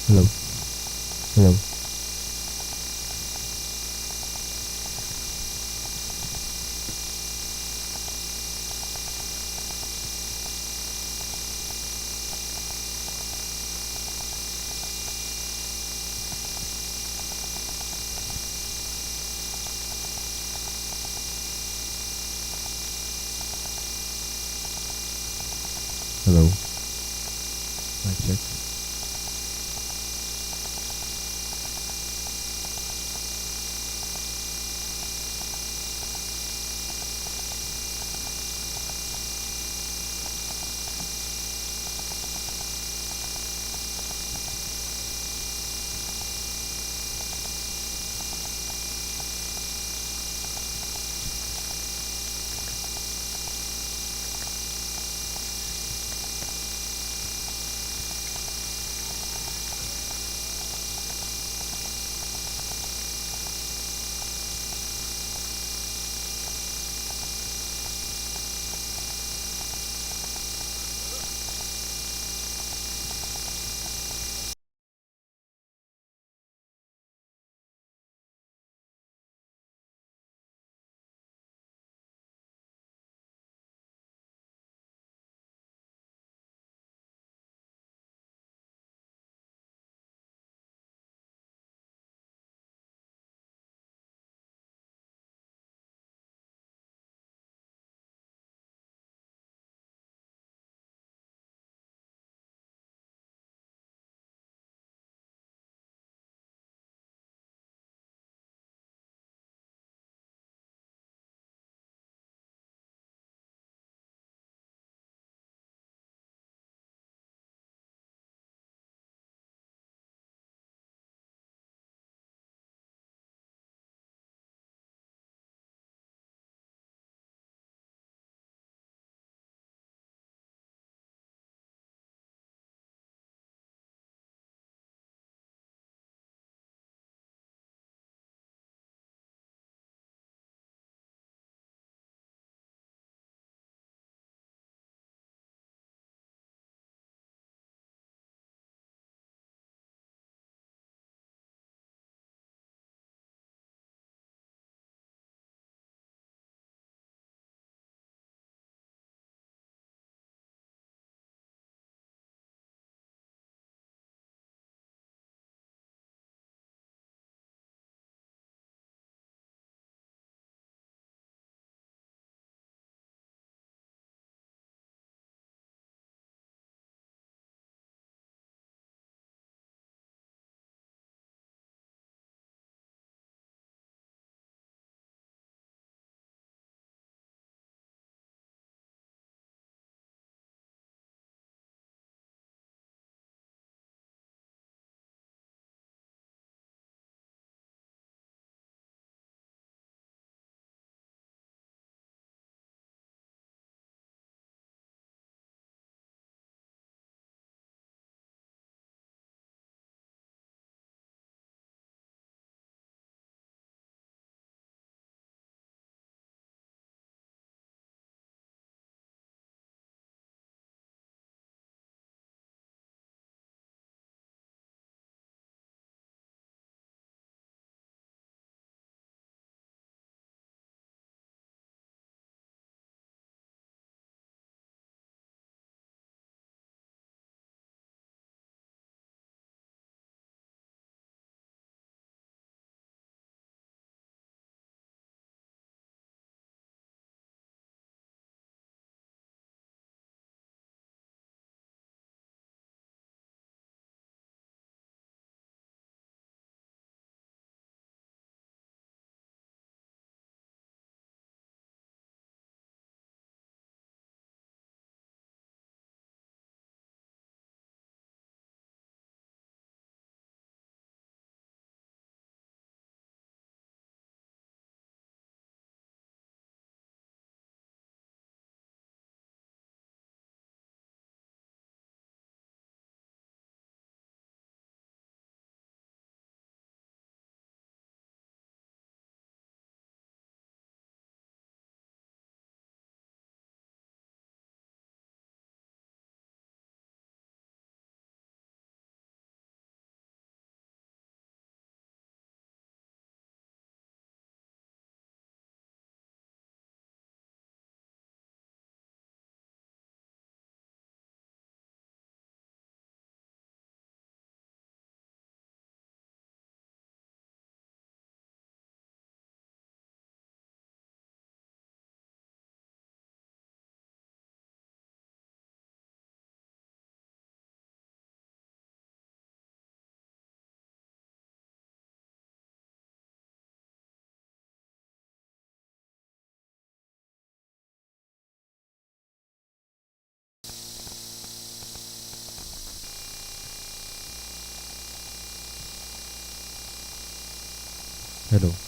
Hello. Hello. Hello. Mic check. Hello.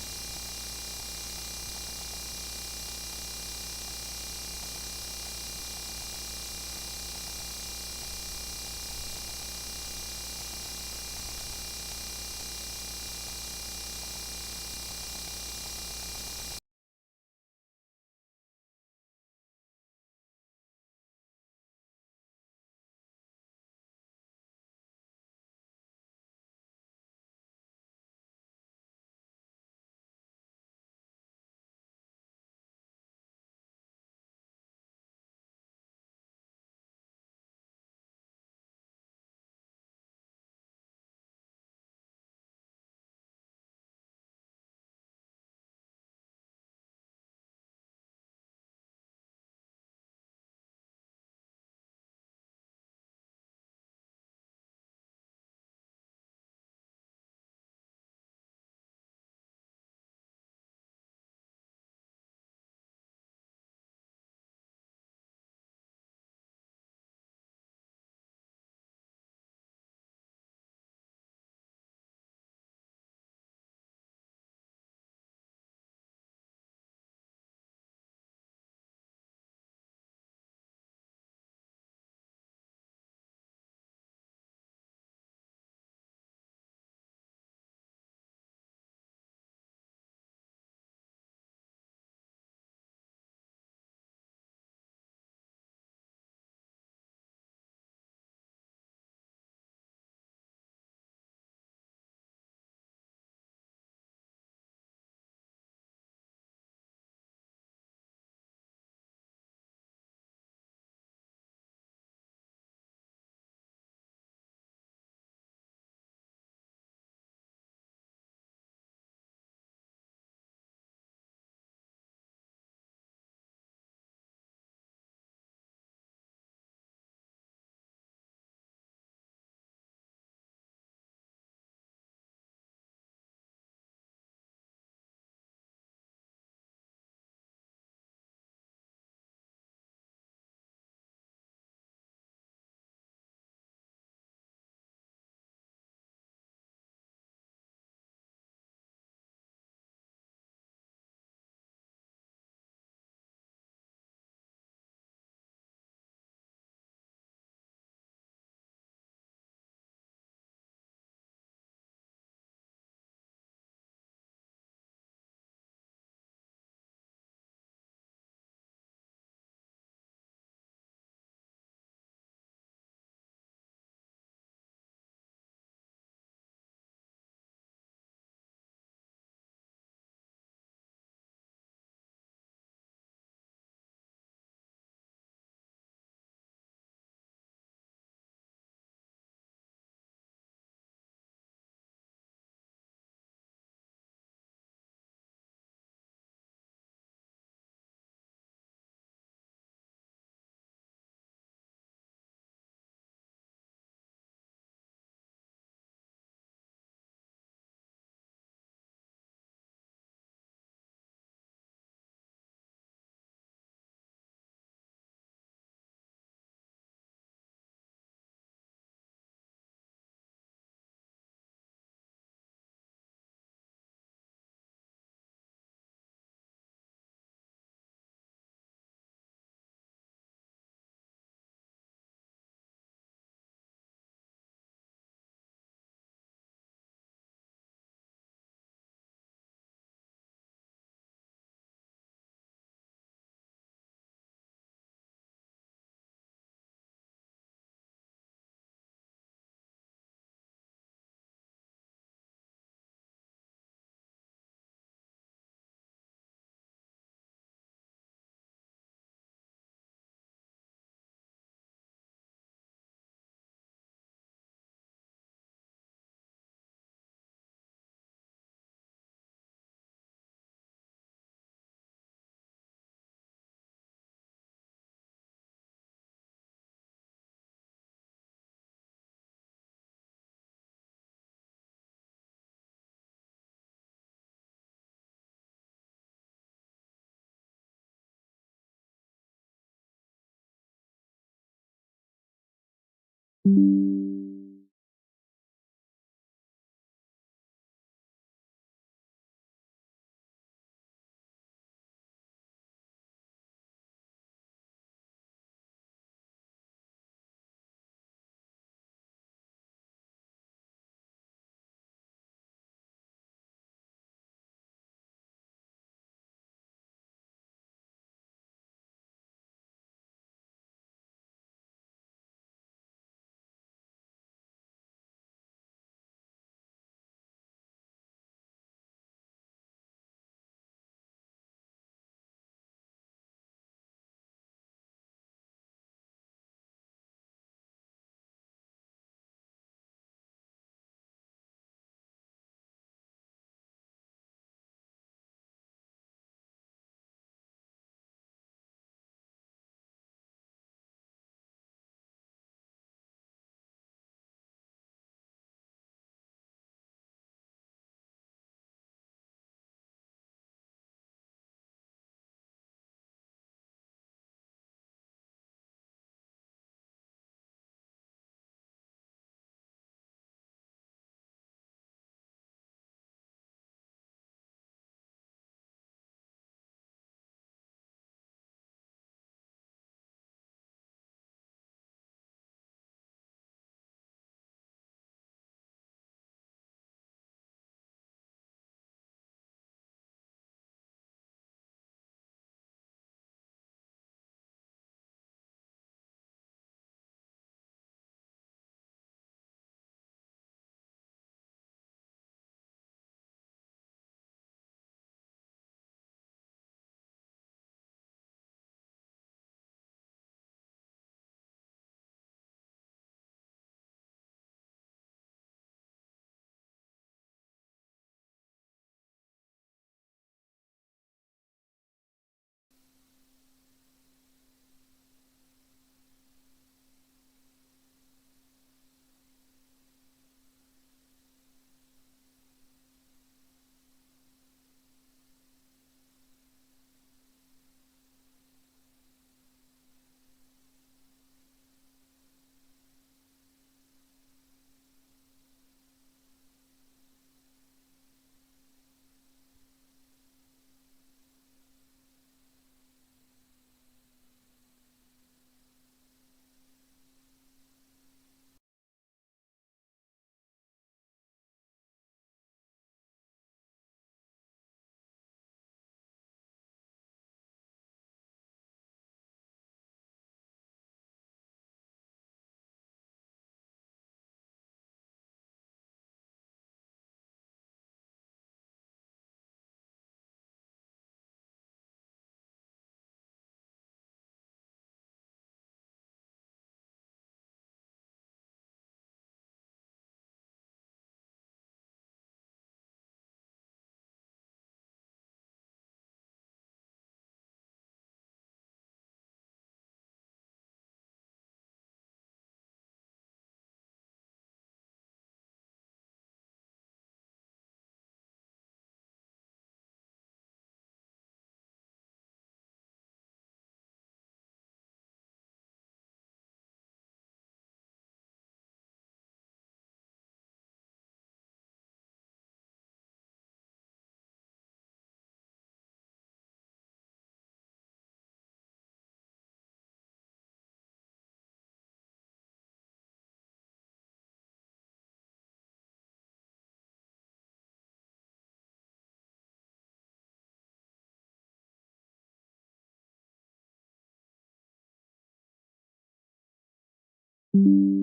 Hello.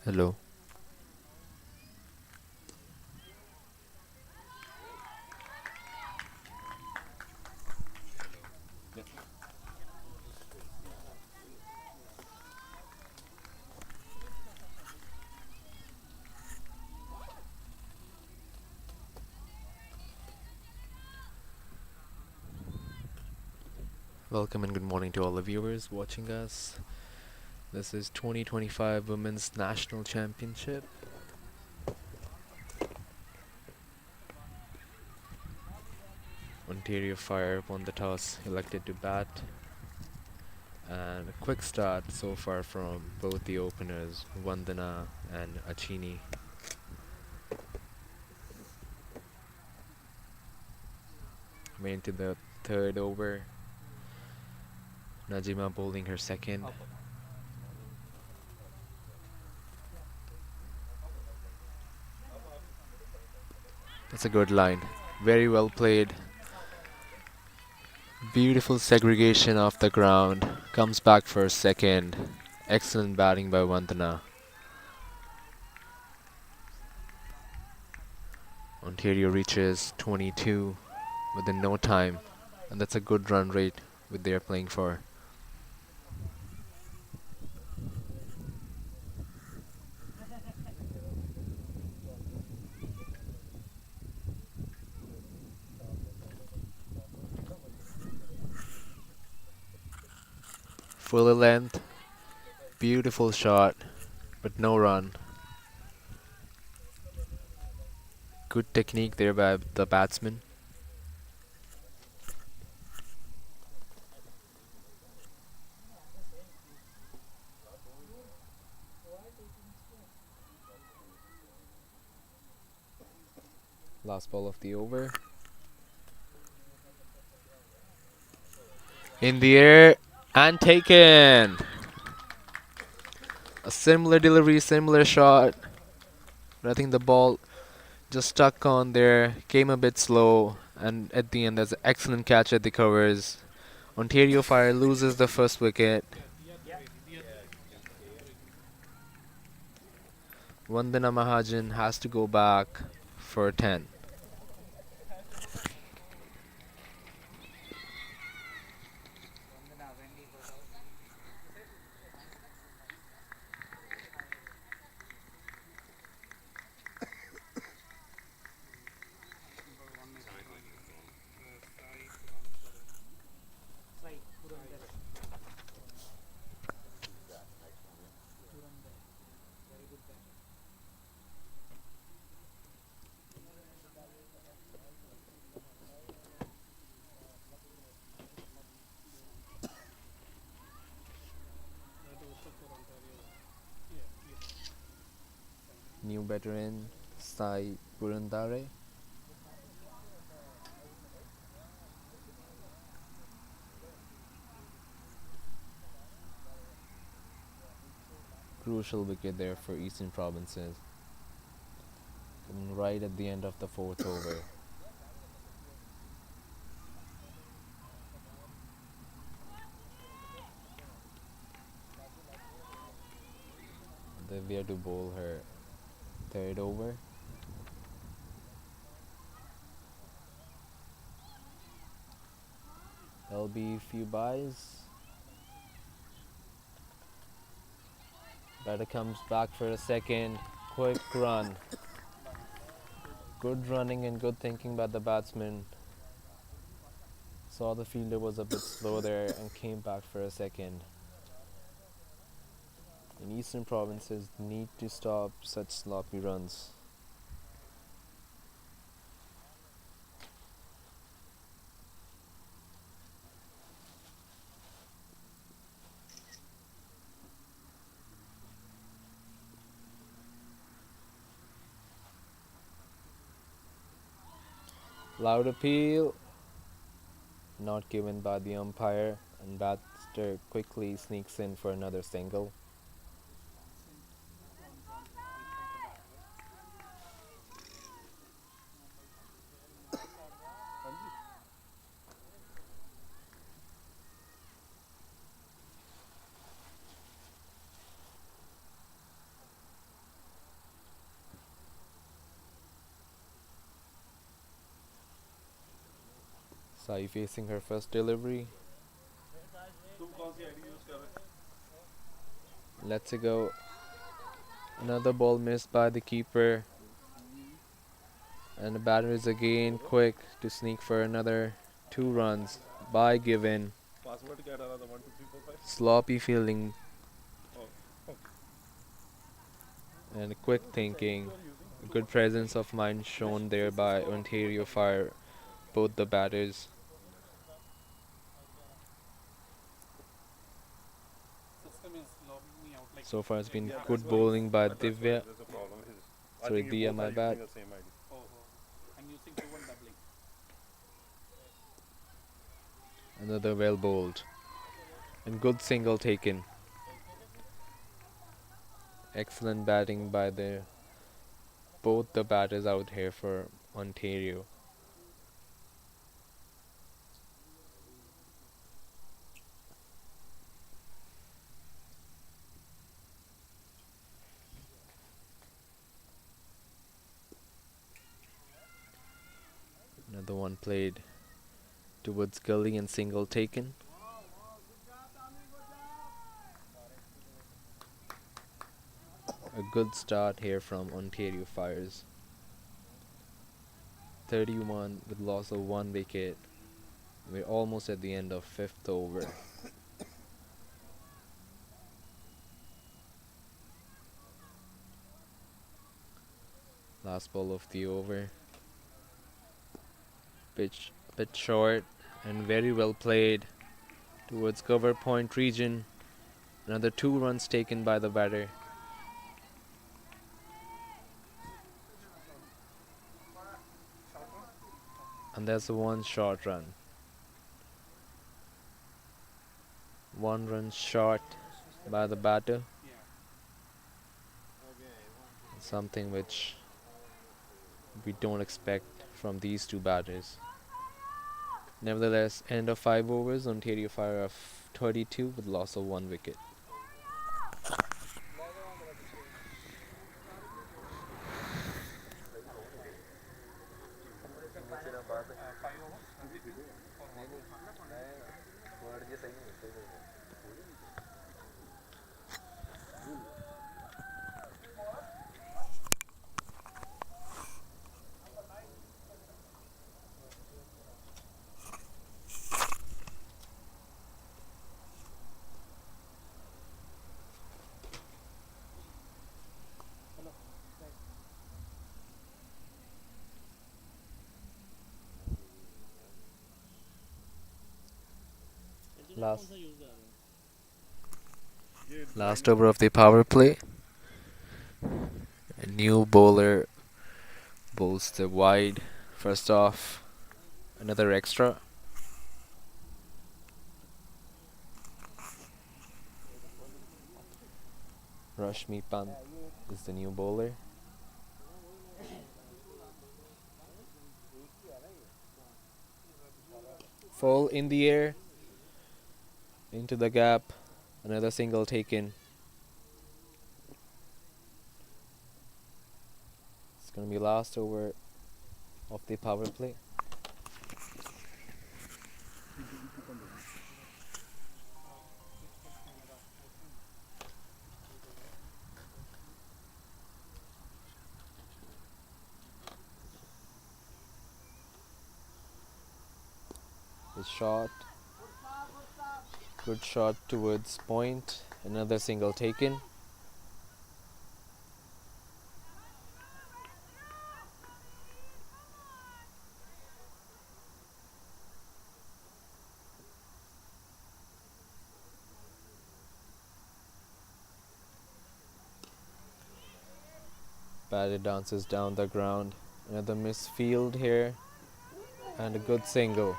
Hello. Welcome and good morning to all the viewers watching us. This is 2025 Women's National Championship. Ontario Fire won the toss, elected to bat, and a quick start so far from both the openers, Vandana and Achini. Made into the third over. Najima bowling her second. That's a good line. Very well played. Beautiful segregation off the ground. Comes back for a second. Excellent batting by Vandana. Ontario reaches 22 within no time, and that's a good run rate with they're playing for. Full length, beautiful shot, but no run. Good technique there by the batsman. Last ball of the over. In the air and taken. A similar delivery, similar shot. But I think the ball just stuck on there, came a bit slow, and at the end, there's an excellent catch at the covers. Ontario Fire loses the first wicket. Vandana Mahajan has to go back for 10. New veteran Sai Purandare. Crucial wicket there for Eastern Provinces. And right at the end of the fourth over. Divya to bowl her third over. There'll be few byes. Batter comes back for a second. Quick run. Good running and good thinking by the batsman. Saw the fielder was a bit slow there and came back for a second. And Eastern Provinces need to stop such sloppy runs. Loud appeal. Not given by the umpire, and batter quickly sneaks in for another single. Sai facing her first delivery. Lets it go. Another ball missed by the keeper. And the batter is again quick to sneak for another 2 runs. By given. Sloppy fielding and quick thinking. Good presence of mind shown there by Ontario Fire, both the batters. So far it's been good bowling by Divya. Sorry, Diya, my bad. Another well bowled. And good single taken. Excellent batting by both the batters out here for Ontario. Another one played towards gully and single taken. A good start here from Ontario Fires. 31 with loss of 1 wicket. We're almost at the end of 5th over. Last ball of the over. Pitch a bit short and very well played towards cover point region. Another 2 runs taken by the batter. And there's a 1 short run. 1 run short by the batter. Something which we don't expect from these two batters. Nevertheless, end of 5 overs, Ontario Fire of 32 with loss of 1 wicket. Last over of the power play. A new bowler bowls the wide. First off, another extra. Rashmi Pant is the new bowler. Full in the air. Into the gap. Another single taken. It's going to be last over of the power play. His shot. Good shot towards point. Another single taken. Batter dances down the ground. Another misfield here. And a good single.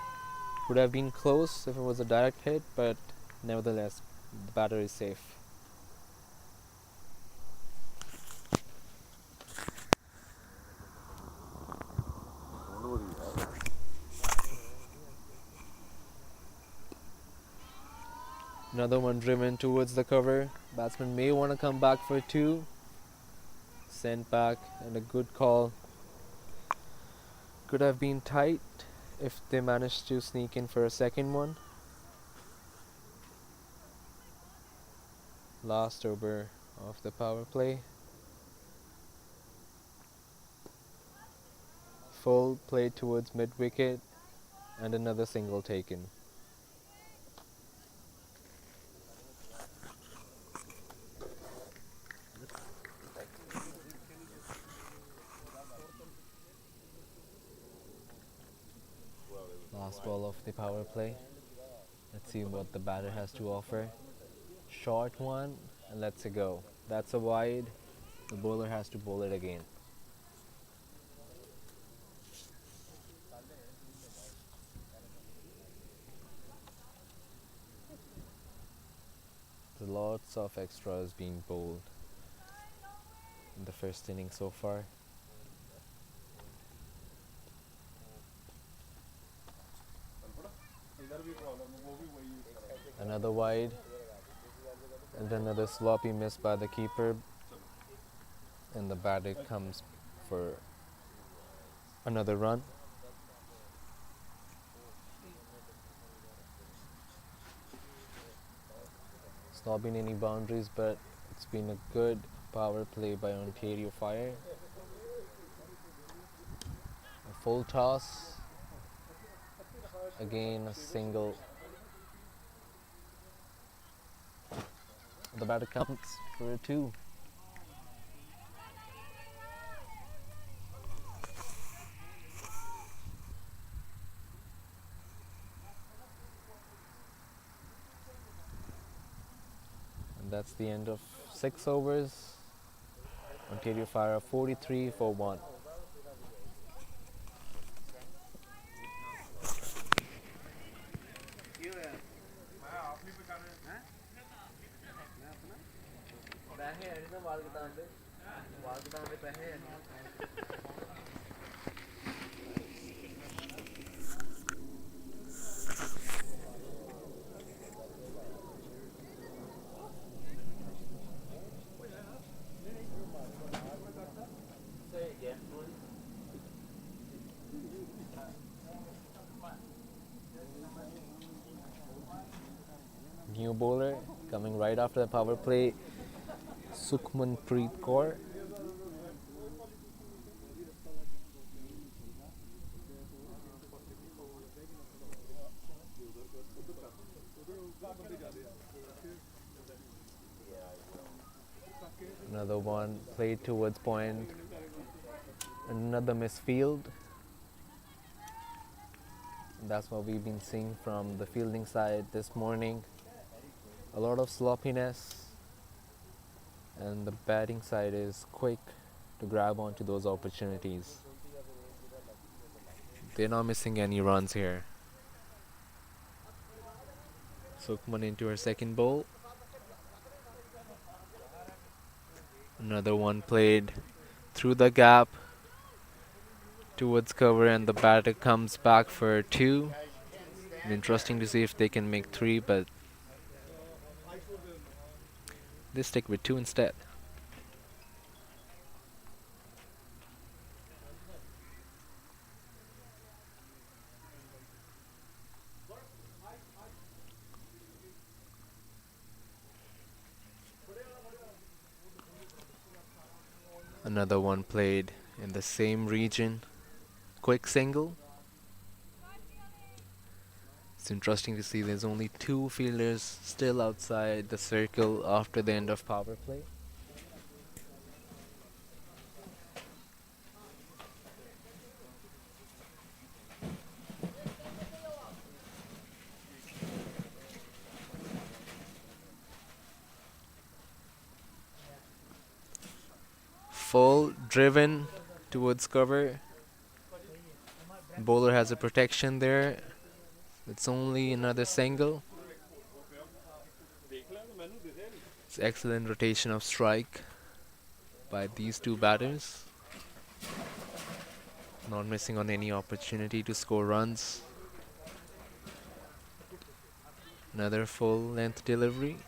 Would have been close if it was a direct hit, but nevertheless, the batter is safe. Another one driven towards the cover. Batsman may want to come back for 2. Sent back, and a good call. Could have been tight if they managed to sneak in for a second one. Last over of the power play. Full play towards mid-wicket, and another single taken. Last ball of the power play. Let's see what the batter has to offer. Short one, and let's go. That's a wide. The bowler has to bowl it again. There's lots of extras being bowled in the first inning so far. Another wide, and another sloppy miss by the keeper, and the batter comes for another run. It's not been any boundaries, but it's been a good power play by Ontario Fire. A full toss, again a single. The batter comes for a 2. That's the end of 6 overs. Ontario Fire 43 for 1. New bowler coming right after the power play, Sukhman Preet Kaur. Another one played towards point. Another misfield. That's what we've been seeing from the fielding side this morning. A lot of sloppiness, and the batting side is quick to grab onto those opportunities. They're not missing any runs here. Sukhman into her second bowl. Another one played through the gap towards cover, and the batter comes back for 2. Interesting to see if they can make 3, but they stick with 2 instead. Another one played in the same region. Quick single. It's interesting to see there's only 2 fielders still outside the circle after the end of power play. Full driven towards cover. Bowler has a protection there. It's only another single. It's excellent rotation of strike by these 2 batters. Not missing on any opportunity to score runs. Another full length delivery.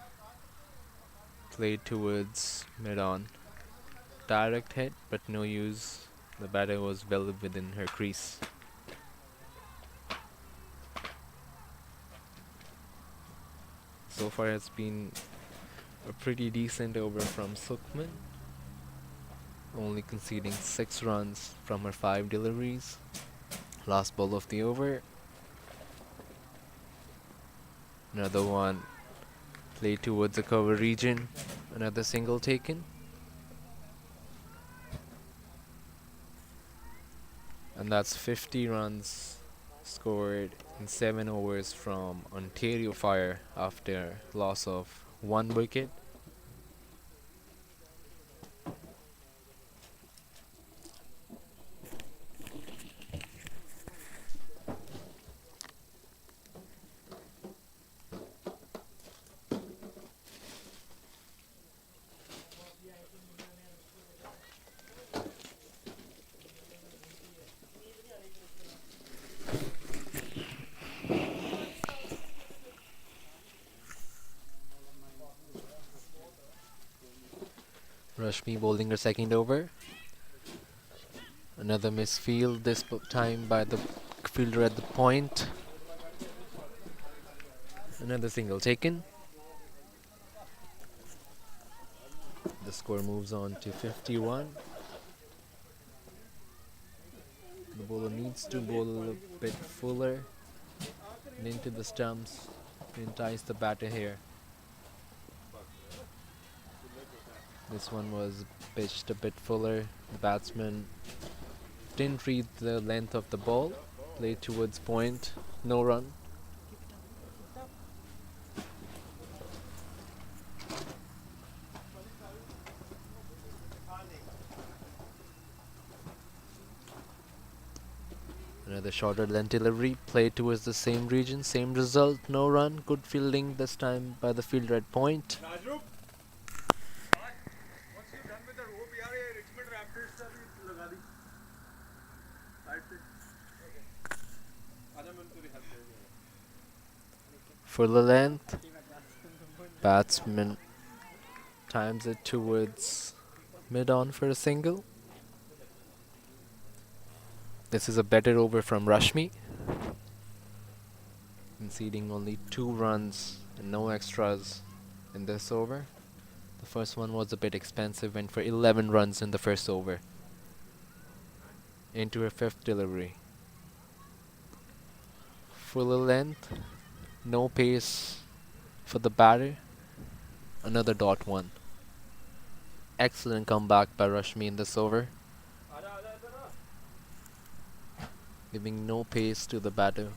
Played towards mid-on. Direct hit, but no use. The batter was well within her crease. So far it's been a pretty decent over from Sukhman, only conceding 6 runs from her 5 deliveries. Last ball of the over. Another one played towards the cover region. Another single taken. And that's 50 runs scored in 7 overs from Ontario Fire after loss of 1 wicket. Rashmi bowling her second over. Another misfield, this time by the fielder at the point. Another single taken. The score moves on to 51. The bowler needs to bowl a little bit fuller and into the stumps to entice the batter here. This one was pitched a bit fuller. The batsman didn't read the length of the ball. Played towards point. No run. Another shorter length delivery, played towards the same region, same result, no run. Good fielding this time by the fielder at point. For the length, batsman times it towards mid-on for a single. This is a better over from Rashmi, conceding only 2 runs and no extras in this over. The first one was a bit expensive, went for 11 runs in the first over. Into her fifth delivery. Full length, no pace for the batter. Another dot one. Excellent comeback by Rashmi in this over, giving no pace to the batter.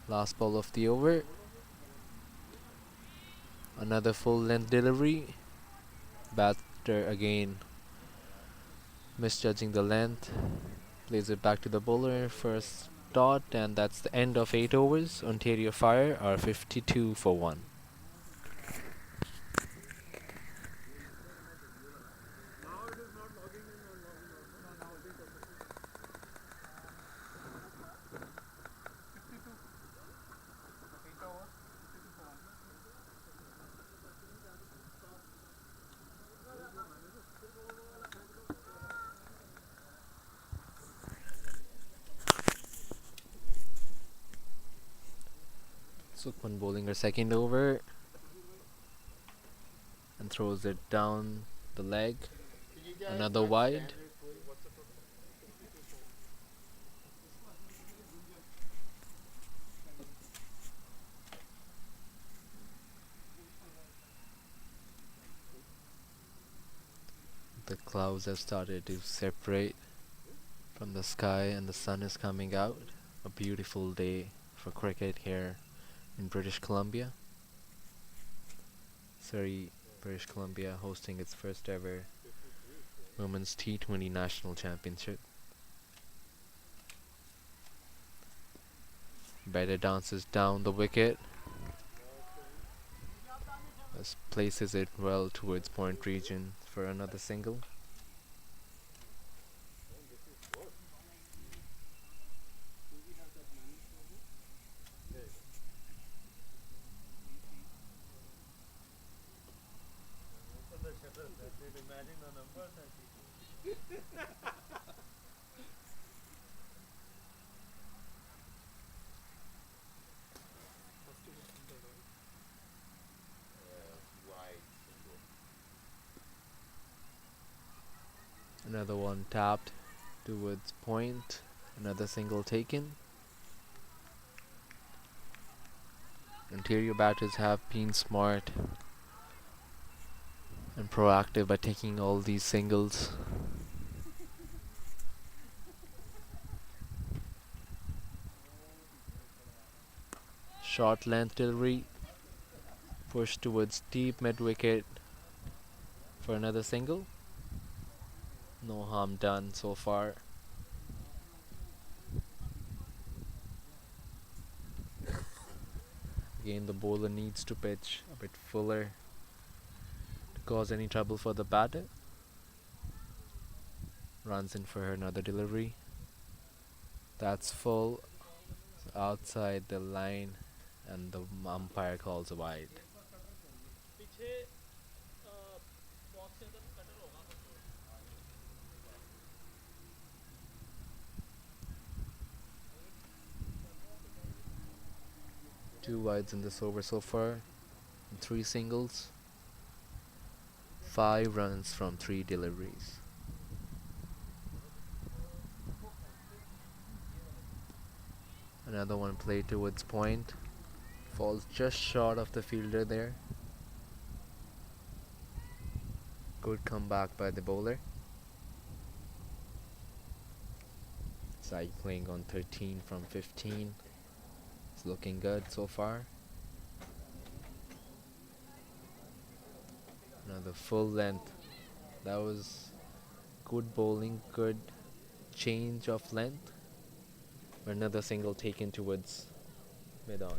Last ball of the over. Another full length delivery. Batter again misjudging the length. Plays it back to the bowler for a dot, and that's the end of 8 overs. Ontario Fire are 52 for 1. Sukman bowling her second over and throws it down the leg. Another wide. The clouds have started to separate from the sky and the sun is coming out. A beautiful day for cricket here in British Columbia. Surrey, British Columbia hosting its first ever Women's T20 National Championship. Batter dances down the wicket. Places it well towards point region for another single. Another one tapped towards point. Another single taken. Ontario batters have been smart and proactive by taking all these singles. Short length delivery, push towards deep mid wicket for another single. No harm done so far. Again, the bowler needs to pitch a bit fuller to cause any trouble for the batter. Runs in for another delivery. That's full, outside the line, and the umpire calls a wide. Two wides in this over so far, and 3 singles. 5 runs from 3 deliveries. Another one played towards point. Falls just short of the fielder there. Good comeback by the bowler. Cycling on 13 from 15. It's looking good so far. Another full length. That was Good bowling, good change of length. Another single taken towards mid on.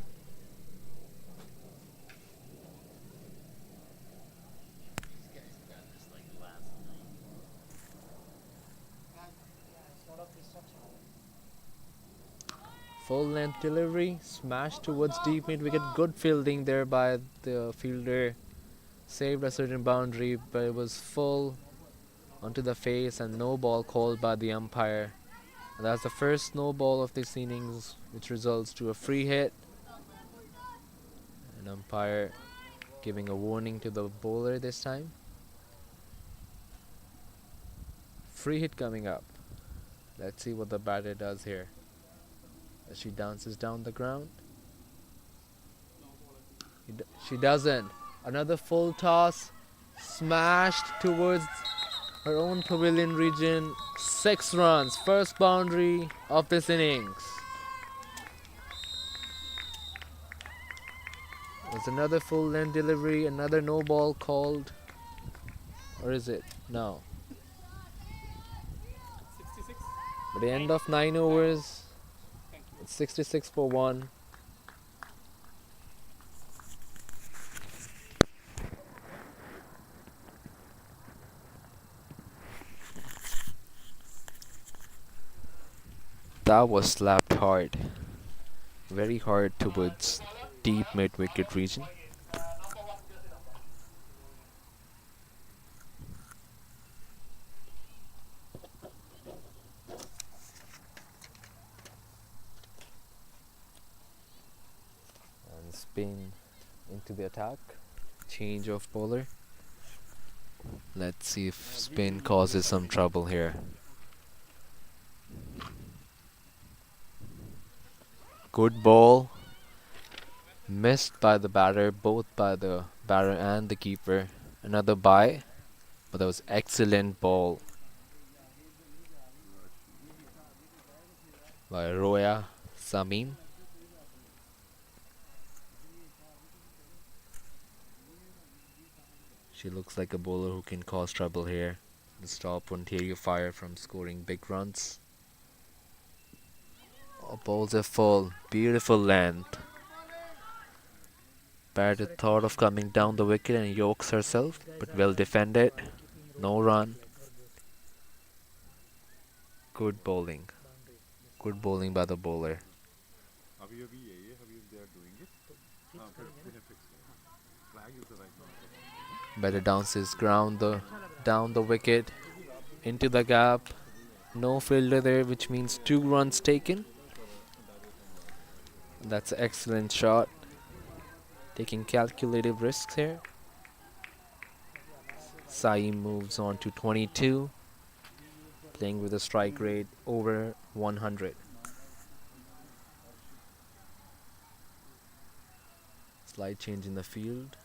Full length delivery, smash towards deep mid wicket. Good fielding there by the fielder. Saved a certain boundary, but it was full onto the face and no ball called by the umpire. And that's the first no ball of this innings, which results to a free hit. An umpire giving a warning to the bowler this time. Free hit coming up. Let's see what the batter does here. As she dances down the ground. She doesn't. Another full toss. Smashed towards her own pavilion region. 6 runs. First boundary of this innings. There's another full length delivery. Another no ball called. Or is it? No. At the end of 9 overs, it's 66 for 1. That was slapped hard. Very hard towards deep mid-wicket region. And spin into the attack. Change of bowler. Let's see if spin causes some trouble here. Good ball. Missed by the batter, both by the batter and the keeper. Another bye, but that was excellent ball by Roya Samin. She looks like a bowler who can cause trouble here to stop Ontario Fire from scoring big runs. Oh, balls are full. Beautiful length. Batter thought of coming down the wicket and yokes herself, but well defended. No run. Good bowling. Good bowling by the bowler. Batter dances down the wicket into the gap. No fielder there, which means 2 runs taken. That's an excellent shot. Taking calculative risks here. Saeem moves on to 22. Playing with a strike rate over 100. Slight change in the field.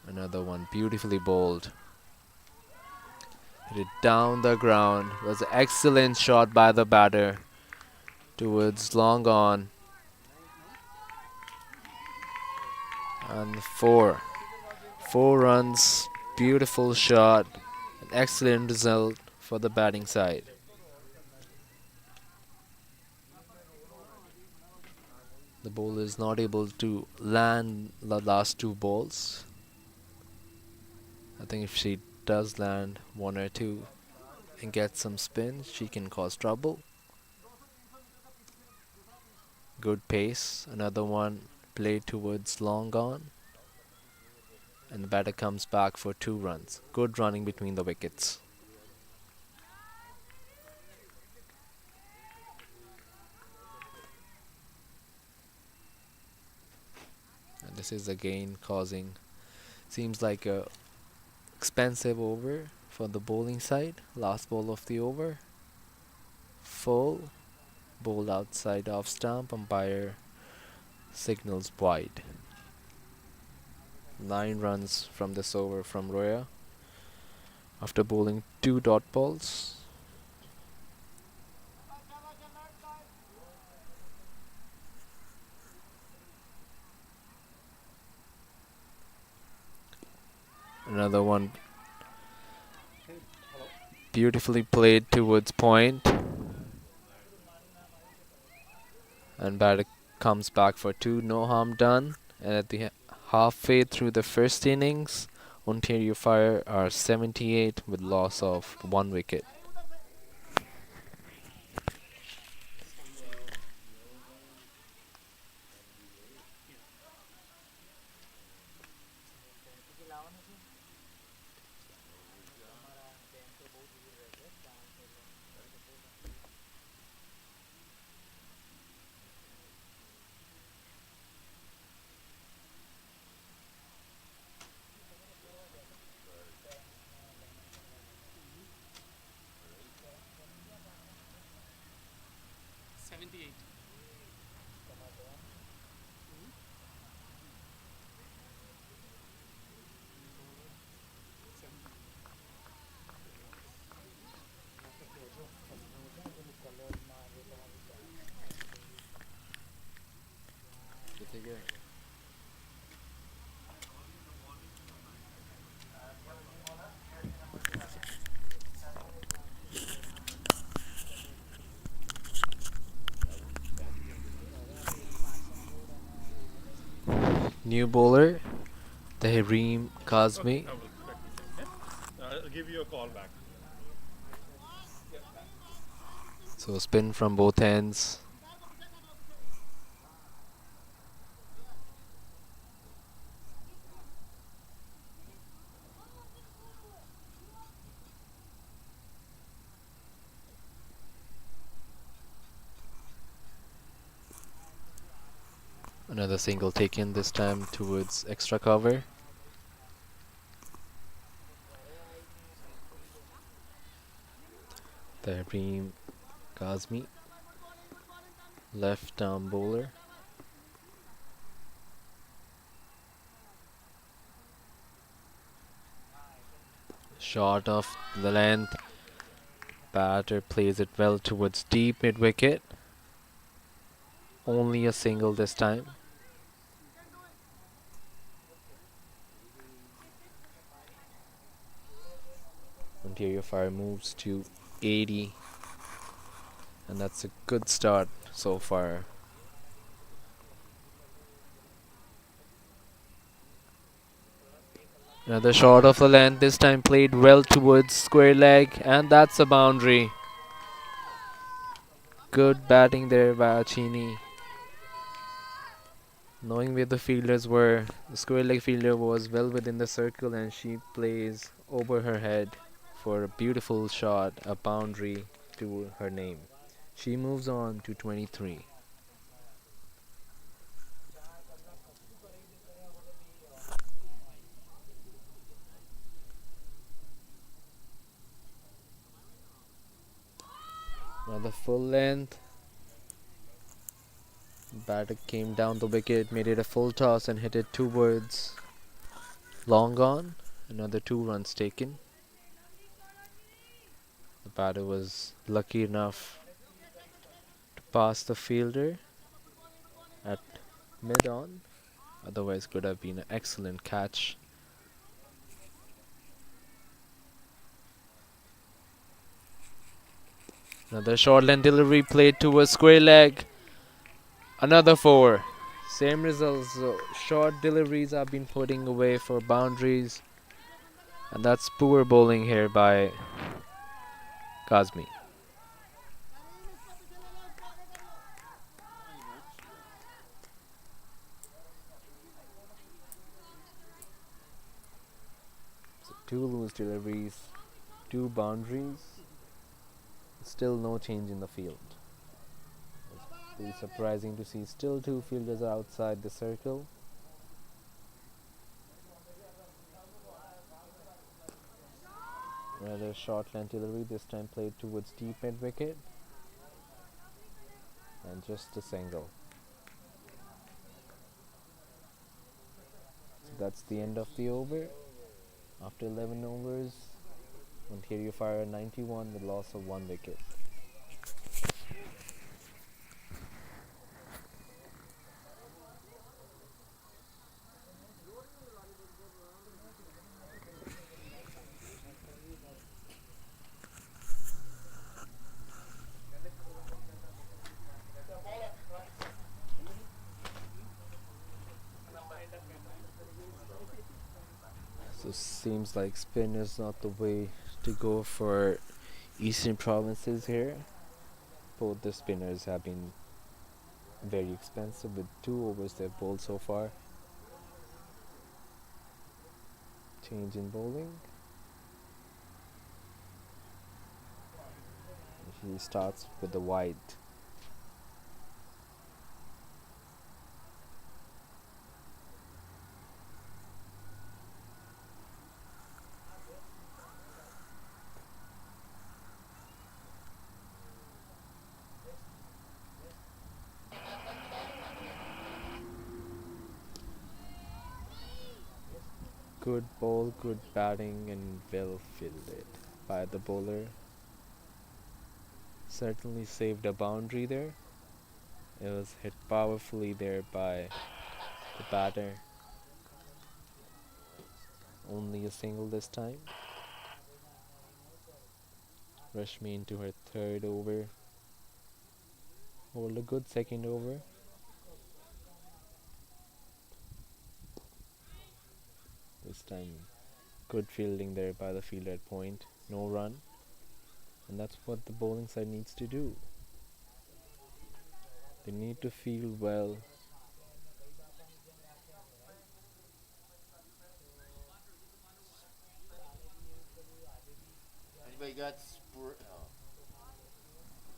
Another one beautifully bowled. Hit it down the ground. It was an excellent shot by the batter towards long on. And 4. 4 runs. Beautiful shot. An excellent result for the batting side. The bowler is not able to land the last 2 balls. I think if she does land 1 or 2 and get some spin, she can cause trouble. Good pace. Another one played towards long on. And the batter comes back for 2 runs. Good running between the wickets. And this is again causing, seems like a expensive over for the bowling side. Last ball of the over. Full. Bowled outside off stump. Umpire signals wide. 9 runs from this over from Roya after bowling 2 dot balls. Another one beautifully played towards point, and batter comes back for two, no harm done. And at the halfway through the first innings, Ontario Fire are 78 with loss of 1 wicket. New bowler, Tehreem Kazmi. I'll give you a call back. So spin from both ends. Another single taken, this time towards extra cover. Tehreem Kazmi, left arm bowler. Short off the length. Batter plays it well towards deep mid wicket. Only a single this time. Ontario Fire moves to 80, and that's a good start so far. Another shot of the length, this time played well towards square leg, and that's a boundary. Good batting there by Achini. Knowing where the fielders were, the square leg fielder was well within the circle, and she plays over her head for a beautiful shot, a boundary to her name. She moves on to 23. Another full length. Batter came down the wicket, made it a full toss and hit it towards long on. Another 2 runs taken. The batter was lucky enough to pass the fielder at mid on. Otherwise could have been an excellent catch. Another short length delivery played towards square leg. Another 4. Same results. So short deliveries have been putting away for boundaries. And that's poor bowling here by Kazmi. So 2 loose deliveries, 2 boundaries. Still no change in the field. It's pretty surprising to see still 2 fielders outside the circle. Another short length delivery, this time played towards deep mid wicket. And just a single. So that's the end of the over. After 11 overs, Ontario Fire 91 with loss of 1 wicket. So seems like spin is not the way to go for Eastern provinces here. Both the spinners have been very expensive with 2 overs they've bowled so far. Change in bowling. He starts with the wide. Good ball, good batting, and well fielded by the bowler. Certainly saved a boundary there. It was hit powerfully there by the batter. Only a single this time. Rashmi into her third over. Hold a good second over. This time, good fielding there by the fielder at point. No run. And that's what the bowling side needs to do. They need to field well.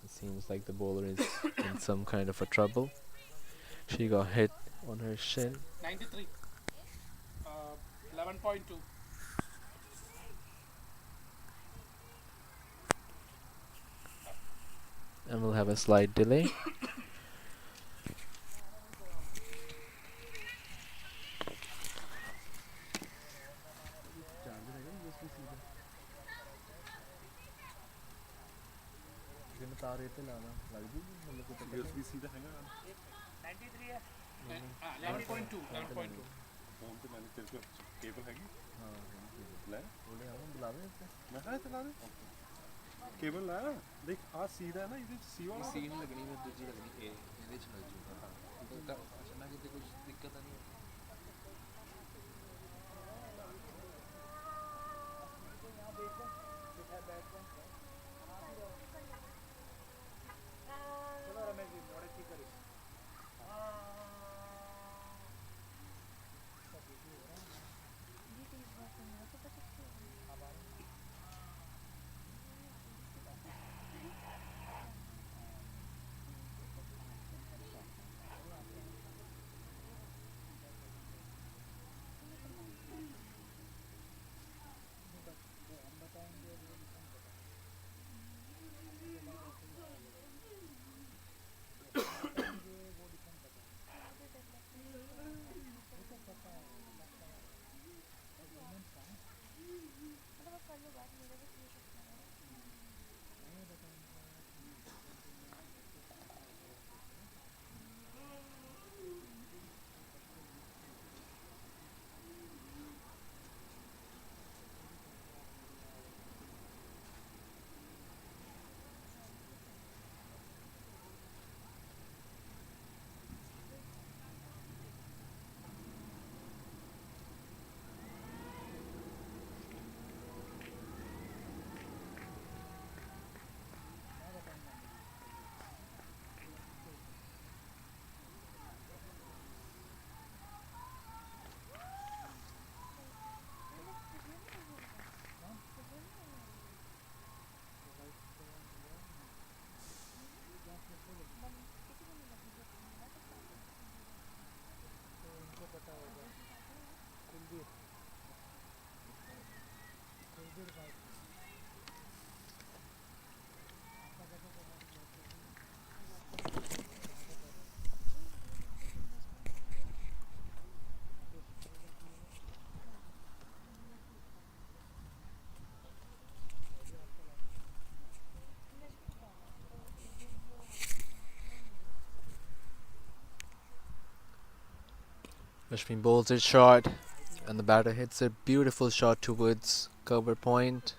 It seems like the bowler is in some kind of a trouble. She got hit on her shin. 93. 11.2. And we'll have a slight delay. USB सीधा हैगा 93 है 11.2 11.2 phone पे मैंने तेरे को cable हैगी हां ले बोले हम बुला रहे हैं मैं हां चला रहे केबल लाया देख आ सीधा है ना इधर सी वाला सी नहीं लगनी है दूसरी लगनी ए ਇਹਦੇ ਚ ਮਿਲ ਜੂਗਾ ਹਾਂ ਤਾਂ ਅਚਾਨਕ ਕਿਤੇ ਕੁਝ ਦਿੱਕਤ ਨਹੀਂ Rashmi bowls it short, and the batter hits a beautiful shot towards cover point.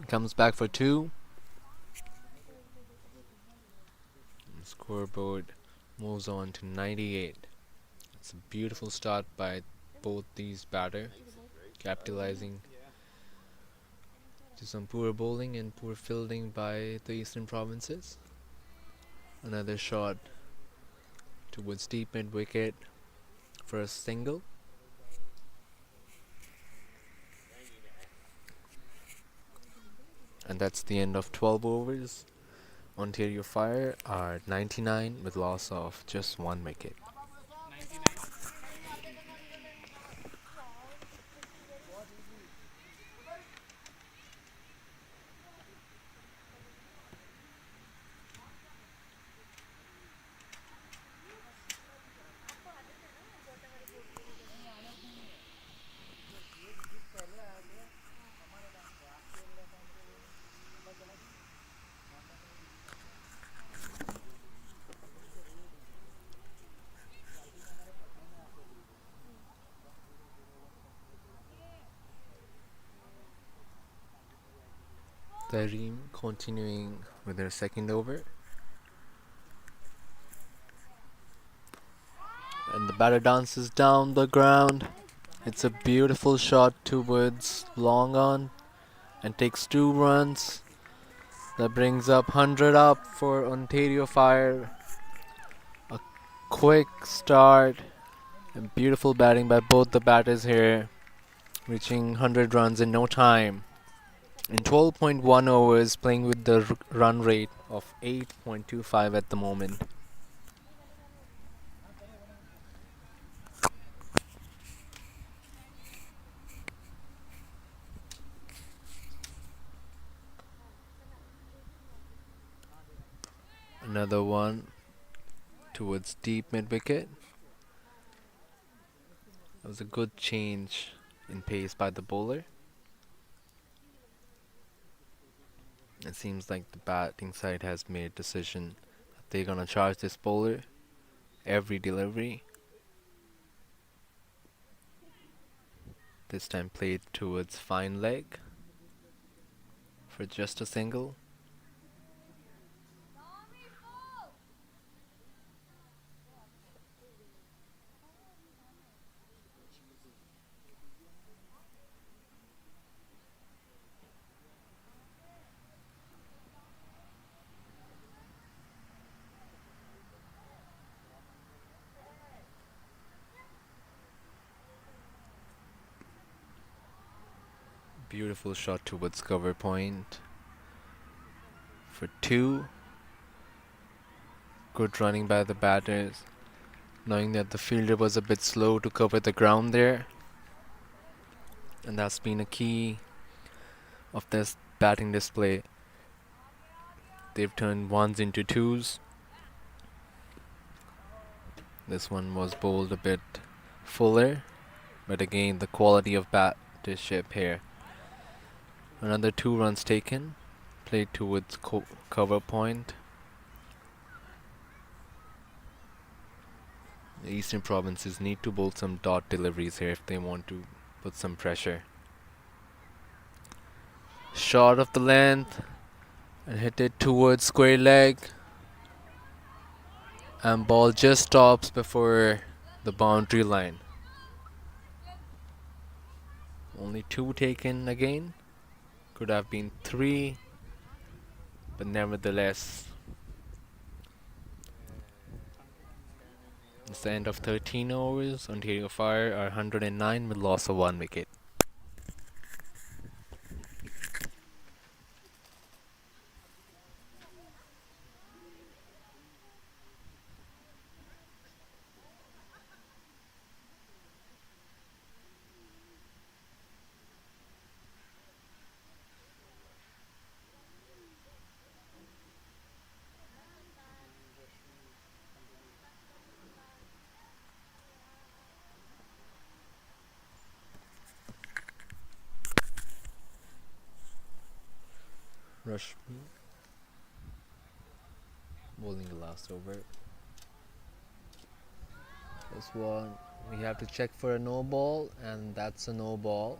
Comes back for 2. The scoreboard moves on to 98. It's a beautiful start by both these batters. capitalizing to some poor bowling and poor fielding by the Eastern Provinces. Another shot towards deep mid wicket for a single. And that's the end of 12 overs. Ontario Fire are 99 with loss of just 1 wicket. 99. Tareem continuing with their second over. And the batter dances down the ground. It's a beautiful shot towards long on and takes 2 runs. That brings up 100 up for Ontario Fire. A quick start and beautiful batting by both the batters here, reaching 100 runs in no time. In 12.1 overs, playing with the run rate of 8.25 at the moment. Another one towards deep mid wicket. That was a good change in pace by the bowler. It seems like the batting side has made a decision that they're gonna charge this bowler every delivery. This time played towards fine leg for just a single. Beautiful shot towards cover point for 2. Good running by the batters, knowing that the fielder was a bit slow to cover the ground there. And that's been a key of this batting display. They've turned 1s into 2s. This one was bowled a bit fuller, but again the quality of battership here. Another 2 runs taken, played towards cover point. The Eastern Provinces need to bowl some dot deliveries here if they want to put some pressure. Shot of the length and hit it towards square leg. And ball just stops before the boundary line. Only 2 taken again. Could have been 3, but nevertheless. It's the end of 13 overs. Ontario Fire are 109 with loss of 1 wicket. Rush bowling the last over. This one we have to check for a no ball, and that's a no ball.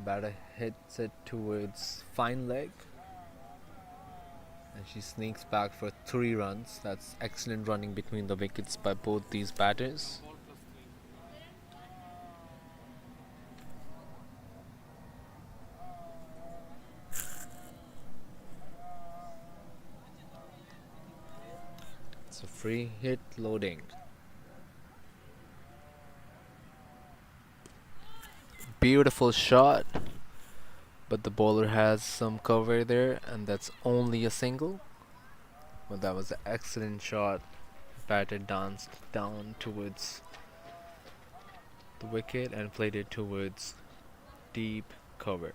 Batter hits it towards fine leg, and she sneaks back for 3 runs. That's excellent running between the wickets by both these batters. Ball plus 3. That's a free hit loading. Beautiful shot, but the bowler has some cover there, and that's only a single. But that was an excellent shot. Batter danced down towards the wicket and played it towards deep cover.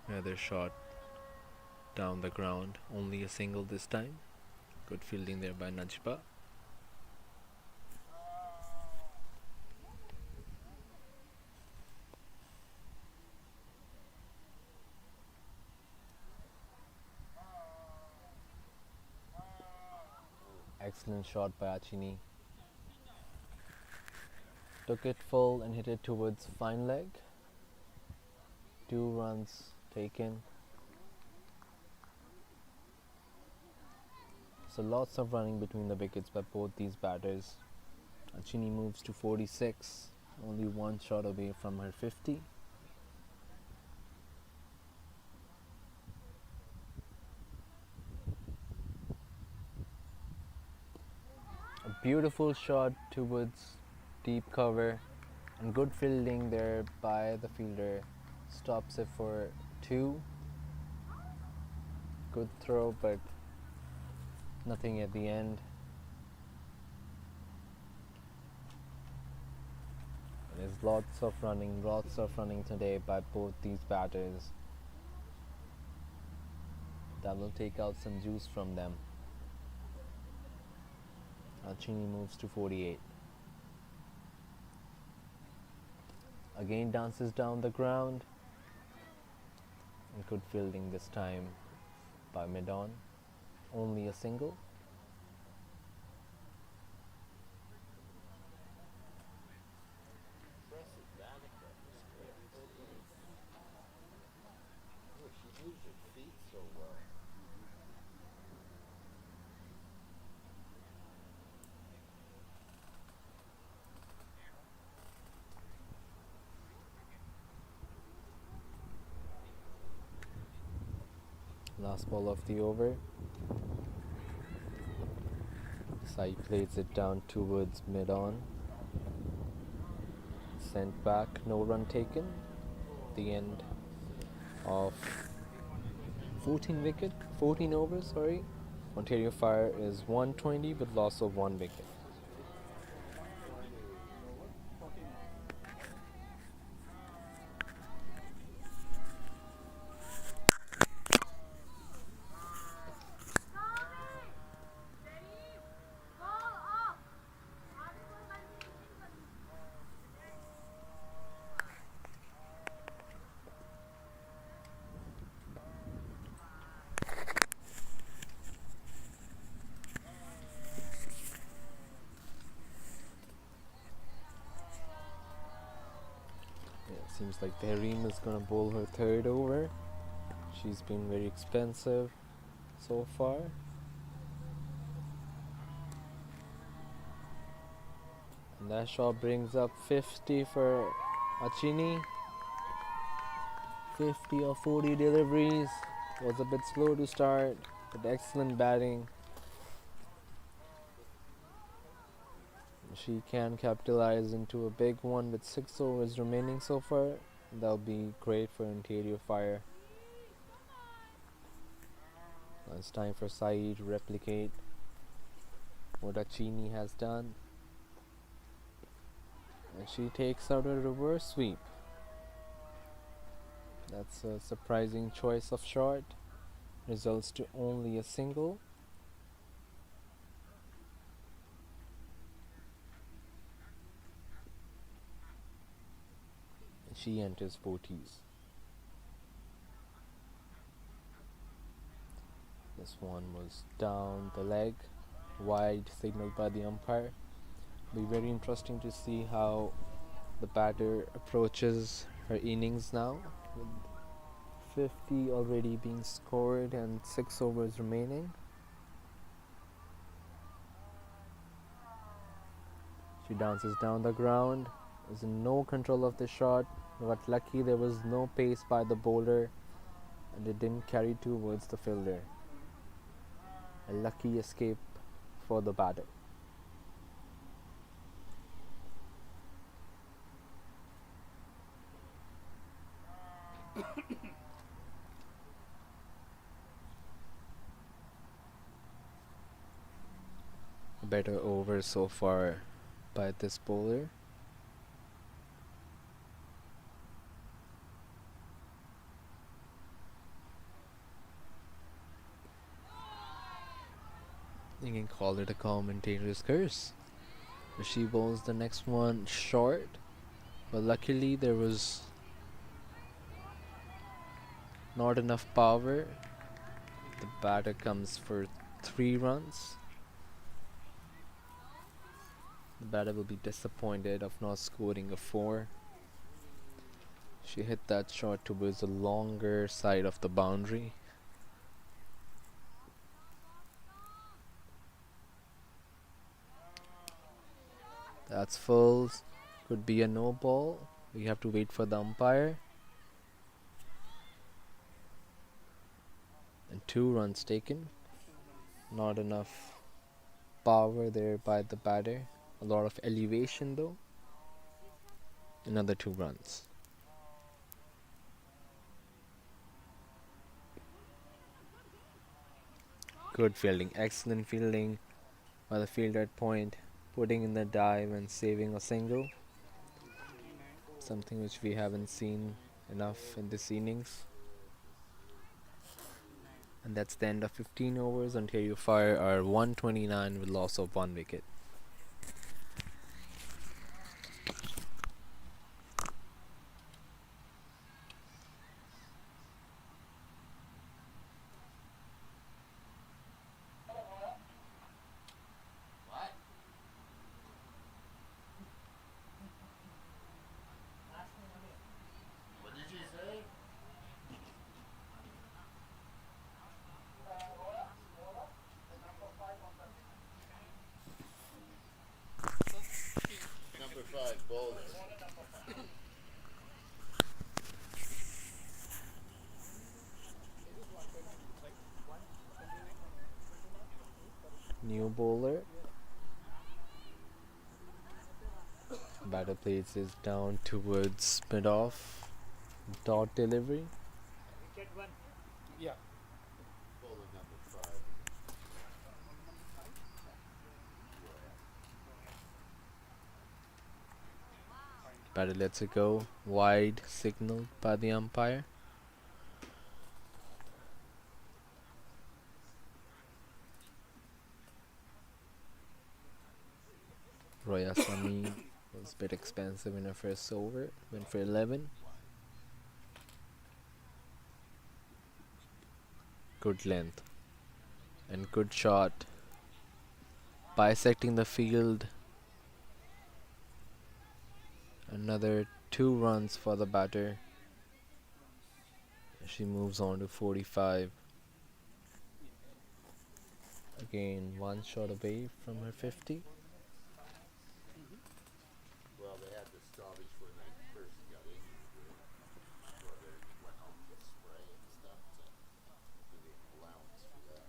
Another shot down the ground, only a single this time. Good fielding there by Najba. Excellent shot by Achini. Took it full and hit it towards fine leg. 2 runs taken. So lots of running between the wickets by both these batters. Achini moves to 46, only 1 shot away from her 50. A beautiful shot towards deep cover and good fielding there by the fielder. Stops it for 2. Good throw, but nothing at the end. There's lots of running today by both these batters. That will take out some juice from them. Achini moves to 48. Again dances down the ground. And good fielding this time by mid-on. Only a single. Last ball of the over. Sai plays it down towards mid-on. Sent back, no run taken. The end of 14 overs, sorry. Ontario Fire is 120 with loss of 1 wicket. Seems like Tehreem is gonna bowl her 3rd over. She's been very expensive so far. And that shot brings up 50 for Achini. 50 or 40 deliveries. Was a bit slow to start, but excellent batting. She can capitalize into a big one with 6 overs remaining so far. That'll be great for Ontario Fire. Now it's time for Saeed to replicate what Achini has done. And she takes out a reverse sweep. That's a surprising choice of shot. Results to only a single. She enters 40s. This one was down the leg, wide, signaled by the umpire. Be very interesting to see how the batter approaches her innings now, with 50 already being scored and 6 overs remaining. She dances down the ground. There's no control of the shot. But lucky there was no pace by the bowler and it didn't carry towards the fielder. A lucky escape for the batter. A better over so far by this bowler. You can call it a commentator's curse. She bowls the next one short, but luckily there was not enough power. The batter comes for 3 runs. The batter will be disappointed of not scoring a 4. She hit that shot towards the longer side of the boundary. That's full. Could be a no ball. We have to wait for the umpire. And 2 runs taken. Not enough power there by the batter. A lot of elevation though. Another 2 runs. Good fielding, excellent fielding by the fielder at point, putting in the dive and saving a single. Something which we haven't seen enough in this innings. And that's the end of 15 overs. Ontario Fire are 129 with loss of 1 wicket. New bowler. Batter places down towards mid-off. Dot delivery. Batter lets it go. Wide signaled by the umpire. Roya Sami was a bit expensive in her first over. Went for 11. Good length. And good shot. Bisecting the field. Another 2 runs for the batter. She moves on to 45. Again, 1 shot away from her 50. Well, they had the stoppage when they first got injured, where they went on the spray and stuff to the allowance for that.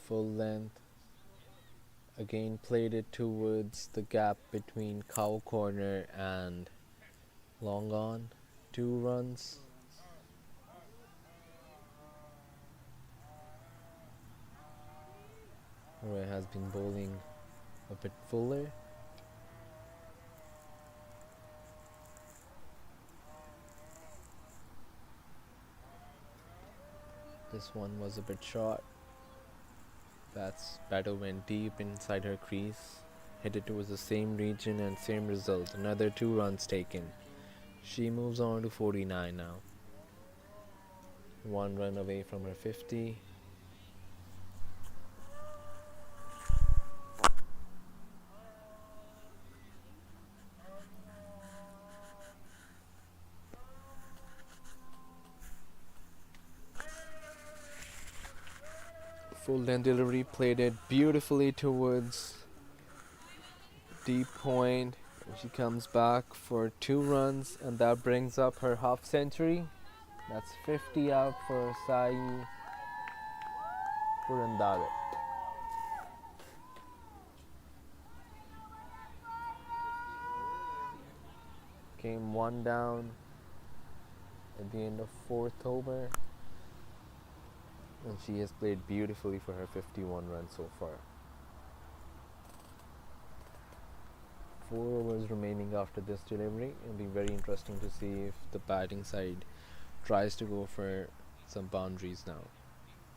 Full length. Again, played it towards the gap between cow corner and long on. 2 runs. Roy has been bowling a bit fuller. This one was a bit short. Batter went deep inside her crease. Hit it towards the same region and same result. Another 2 runs taken. She moves on to 49 now. 1 run away from her 50. Full length delivery, played it beautifully towards deep point. She comes back for 2 runs, and that brings up her half century. That's 50 out for Sai Purandare. Came one down at the end of fourth over, and she has played beautifully for her 51 runs so far. 4 overs remaining after this delivery. It'll be very interesting to see if the batting side tries to go for some boundaries now.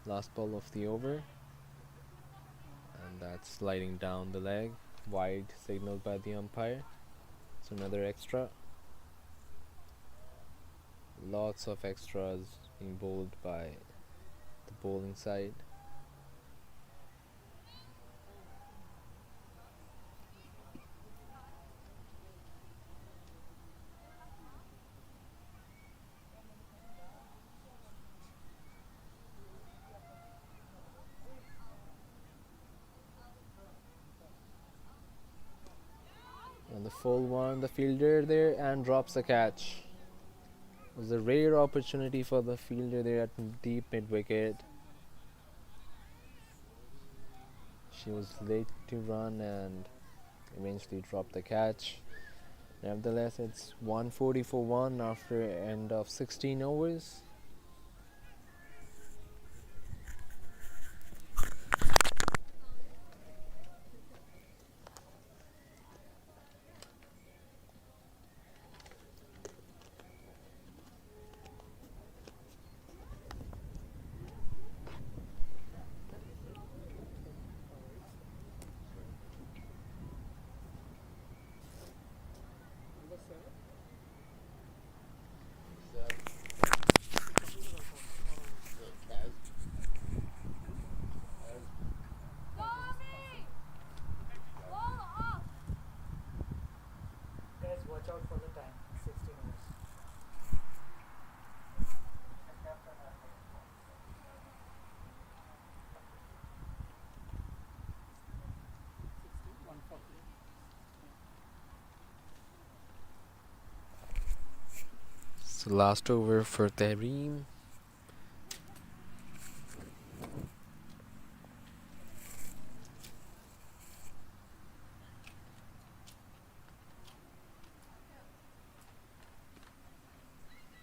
Last ball of the over, and that's sliding down the leg, wide signaled by the umpire. So another extra. Lots of extras being bowled by the bowling side. On the full one, the fielder there and drops a catch. It was a rare opportunity for the fielder there at deep mid wicket. She was late to run and eventually dropped the catch. Nevertheless, it's 140 for 1 after end of 16 overs. Guys, watch out for the time. 16 hours. So last over for Tahreem.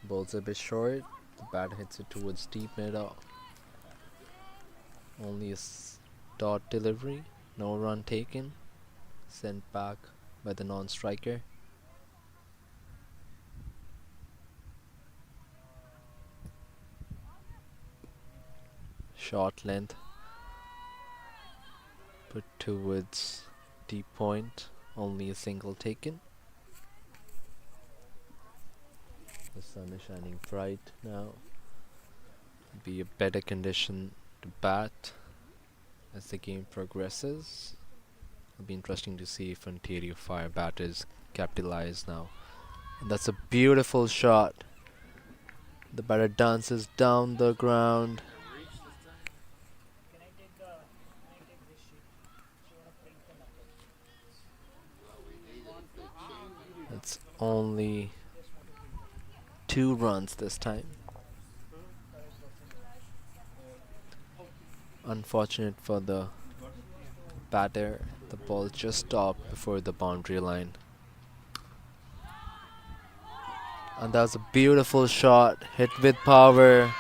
Ball's a bit short. The bat hits it towards deep mid. Only a dot delivery. No run taken. Sent back by the non-striker. Short length. Put towards deep point. Only a single taken. The sun is shining bright now. Be a better condition to bat as the game progresses. It'll be interesting to see if Ontario Fire batters capitalize now. And that's a beautiful shot. The batter dances down the ground. Can I take this sheet? She wanna print the number. It's only 2 runs this time. Unfortunate for the batter, the ball just stopped before the boundary line. And that was a beautiful shot, hit with power.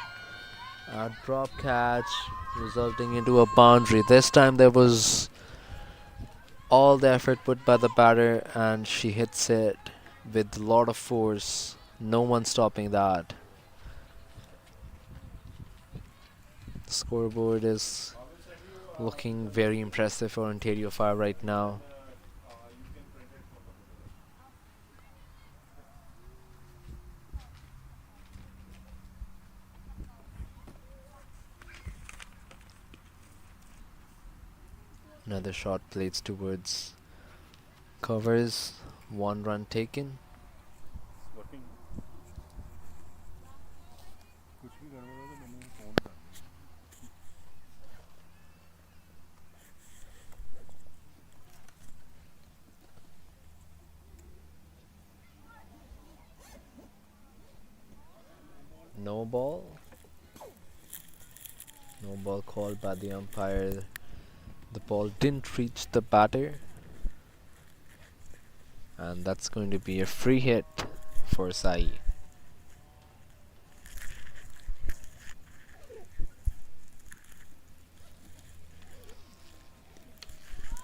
A drop catch resulting into a boundary. This time there was all the effort put by the batter and she hits it with a lot of force. No one stopping that. The scoreboard is looking very impressive for Ontario Fire right now. Another shot plays towards covers. 1 run taken. Working. कुछ भी गड़बड़ हो तो मैंने phone कर ball. No ball called by the umpire. The ball didn't reach the batter. And that's going to be a free hit for Sai.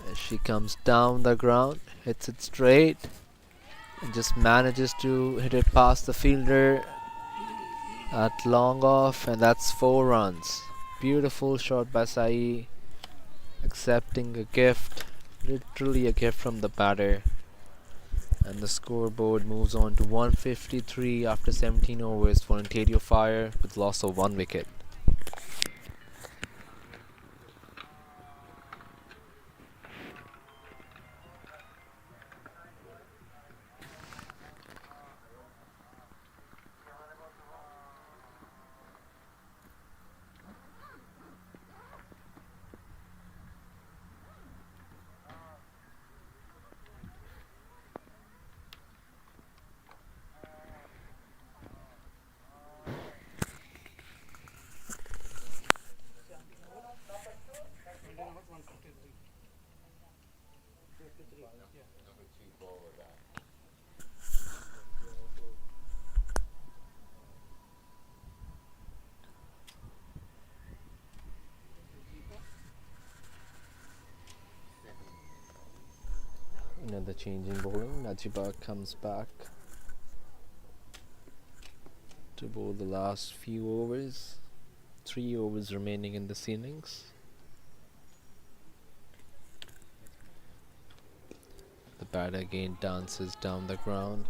As she comes down the ground, hits it straight, and just manages to hit it past the fielder at long off, and that's 4 runs. Beautiful shot by Sai, accepting a gift, literally a gift from the batter. And the scoreboard moves on to 153 after 17 overs for Ontario Fire with loss of 1 wicket. Another change in bowling. Najiba comes back to bowl the last few overs. 3 overs remaining in this innings. The batter again dances down the ground.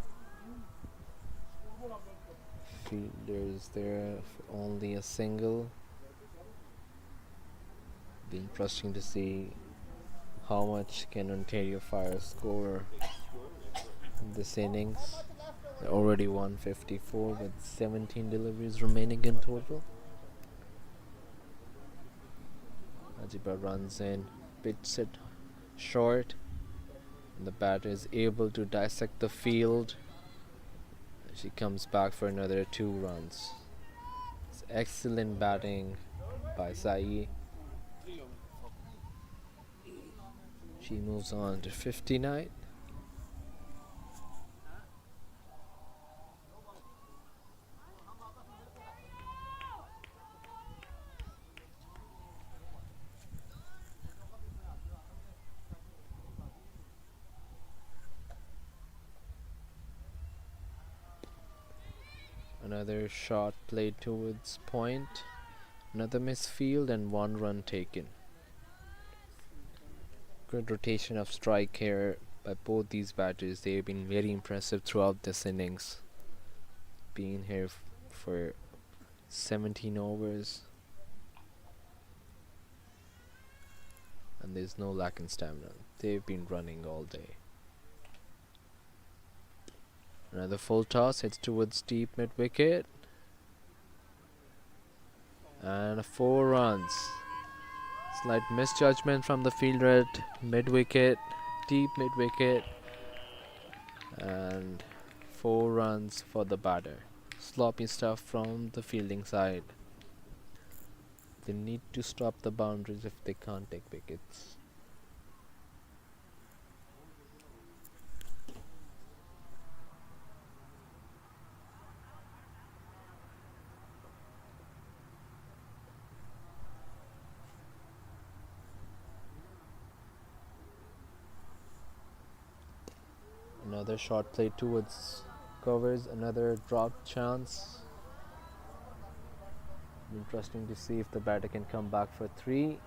Fielders there for only a single. Be interesting to see how much can Ontario Fire score in this innings. They're already 154 with 17 deliveries remaining in total. Najiba runs in, pitches it short, and the batter is able to dissect the field. She comes back for another 2 runs. It's excellent batting by Sai. She moves on to 59. Another shot played towards point. Another misfield and 1 run taken. Good rotation of strike here by both these batters. They've been very impressive throughout this innings. Being here for 17 overs. And there's no lack in stamina. They've been running all day. Another full toss, hits towards deep mid wicket. And 4 runs. Slight misjudgment from the fielder at mid wicket, deep mid wicket. And 4 runs for the batter. Sloppy stuff from the fielding side. They need to stop the boundaries if they can't take wickets. Another shot played towards covers, another dropped chance. Interesting to see if the batter can come back for 3.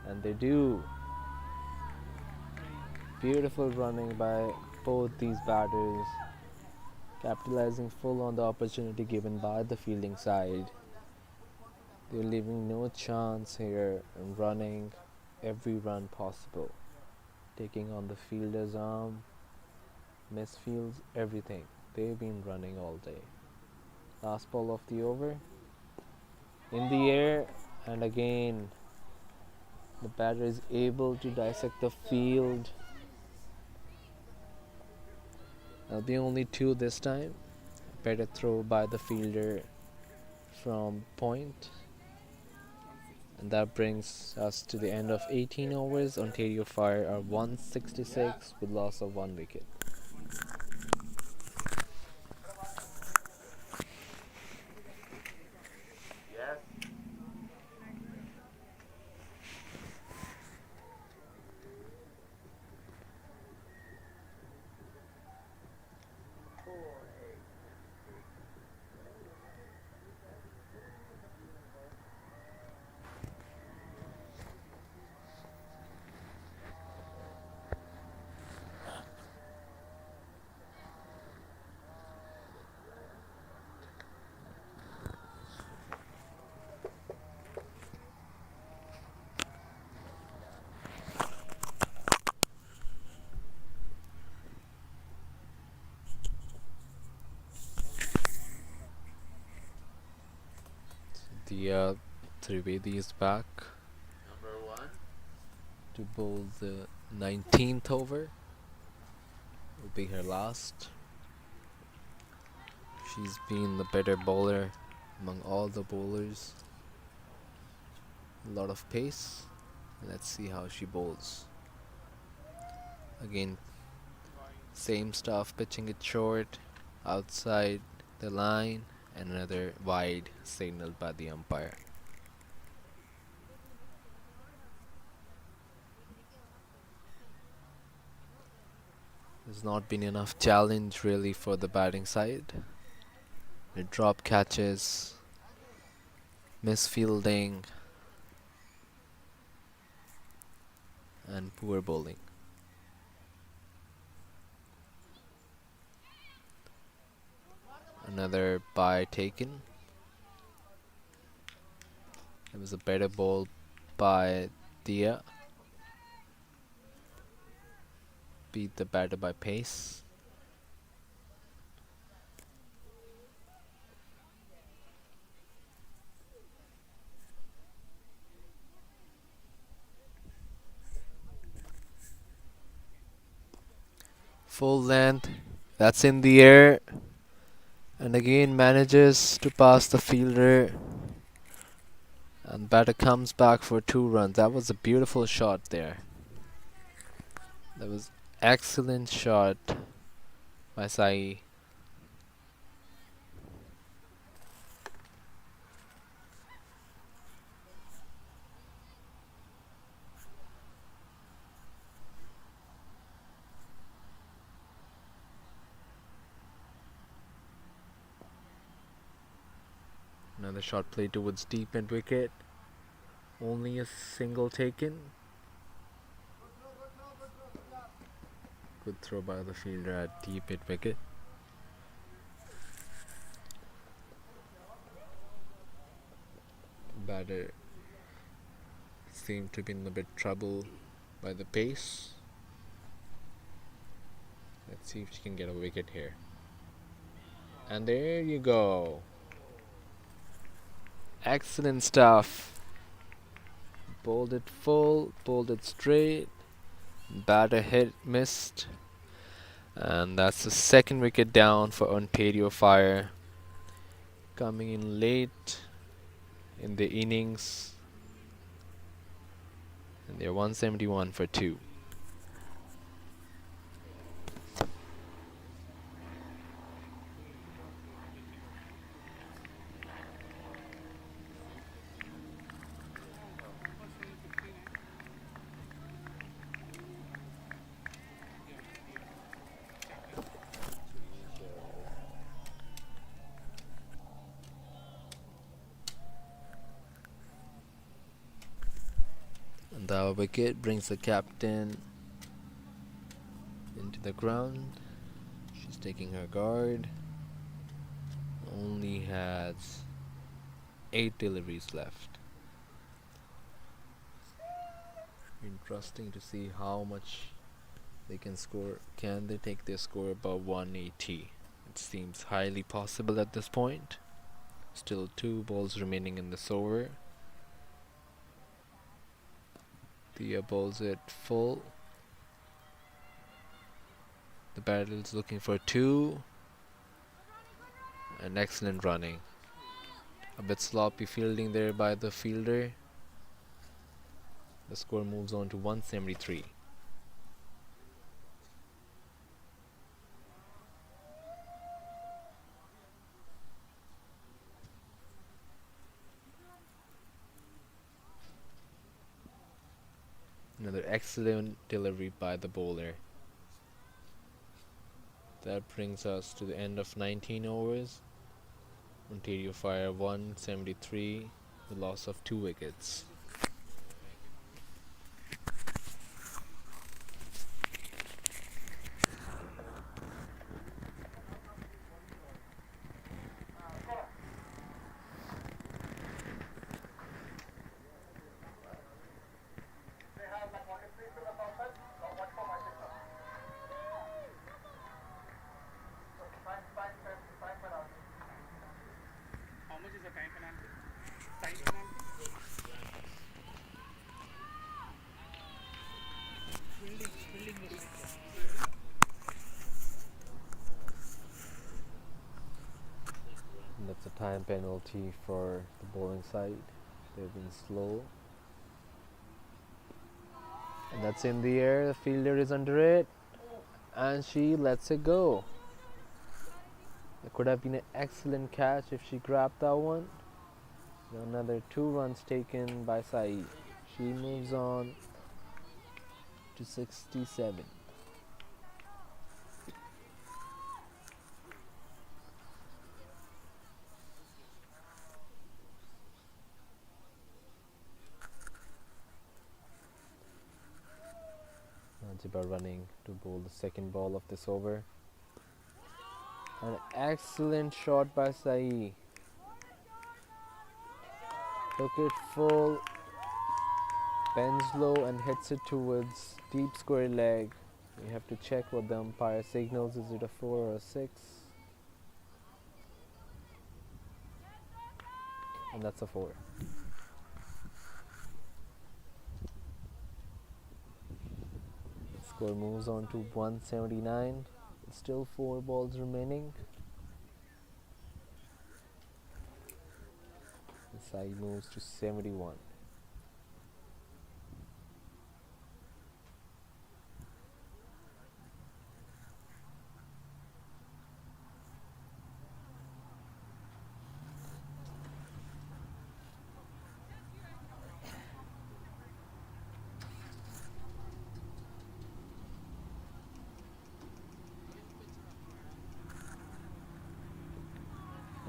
And they do. Beautiful running by both these batters, capitalizing full on the opportunity given by the fielding side. They're leaving no chance here and running every run possible, taking on the fielder's arm, misfields, everything. They've been running all day. Last ball of the over, in the air, and again the batter is able to dissect the field. There'll be only 2 this time. Better throw by the fielder. from point. And that brings us to the end of 18 overs. Ontario Fire are 166 with loss of 1 wicket. The Trivedi is back to bowl the 19th over. Will be her last. She's been the better bowler among all the bowlers. A lot of pace. Let's see how she bowls. Again, same stuff, pitching it short, outside the line, and another wide signaled by the umpire. There's not been enough challenge really for the batting side. The drop catches, misfielding, and poor bowling. Another bye taken. It was a better ball by Dia. Beat the batter by pace. Full length. That's in the air. And again manages to pass the fielder. And batter comes back for 2 runs. That was a beautiful shot there. That was excellent shot by Sai. Another shot played towards deep mid wicket. Only a single taken. Good throw by the fielder at deep mid wicket. Batter seemed to be in a bit trouble by the pace. Let's see if she can get a wicket here. And there you go. Excellent stuff. Bowled it full, bowled it straight. Batter hit, missed. And that's the 2nd wicket down for Ontario Fire. Coming in late in the innings. And they're 171 for 2. And the wicket brings the captain into the ground. She's taking her guard. Only has 8 deliveries left. Interesting to see how much they can score. Can they take their score above 180? It seems highly possible at this point. Still 2 balls remaining in this over. Thea bowls it full. The batter is looking for 2. And excellent running. A bit sloppy fielding there by the fielder. The score moves on to 173. Another excellent delivery by the bowler. That brings us to the end of 19 overs. Ontario Fire 173, the loss of 2 wickets. How much is the time penalty? Time penalty? Fielding mistake. That's a time penalty for the bowling side. They've been slow. And that's in the air. The fielder is under it. And she lets it go. It could have been an excellent catch if she grabbed that one. Another 2 runs taken by Sai. She moves on to 67. Najiba running to bowl the second ball of this over. An excellent shot by Sai. Took it full, bends low and hits it towards deep square leg. We have to check what the umpire signals. Is it a 4 or a 6? And that's a 4. Score moves on to 179. Still 4 balls remaining. The side moves to 71.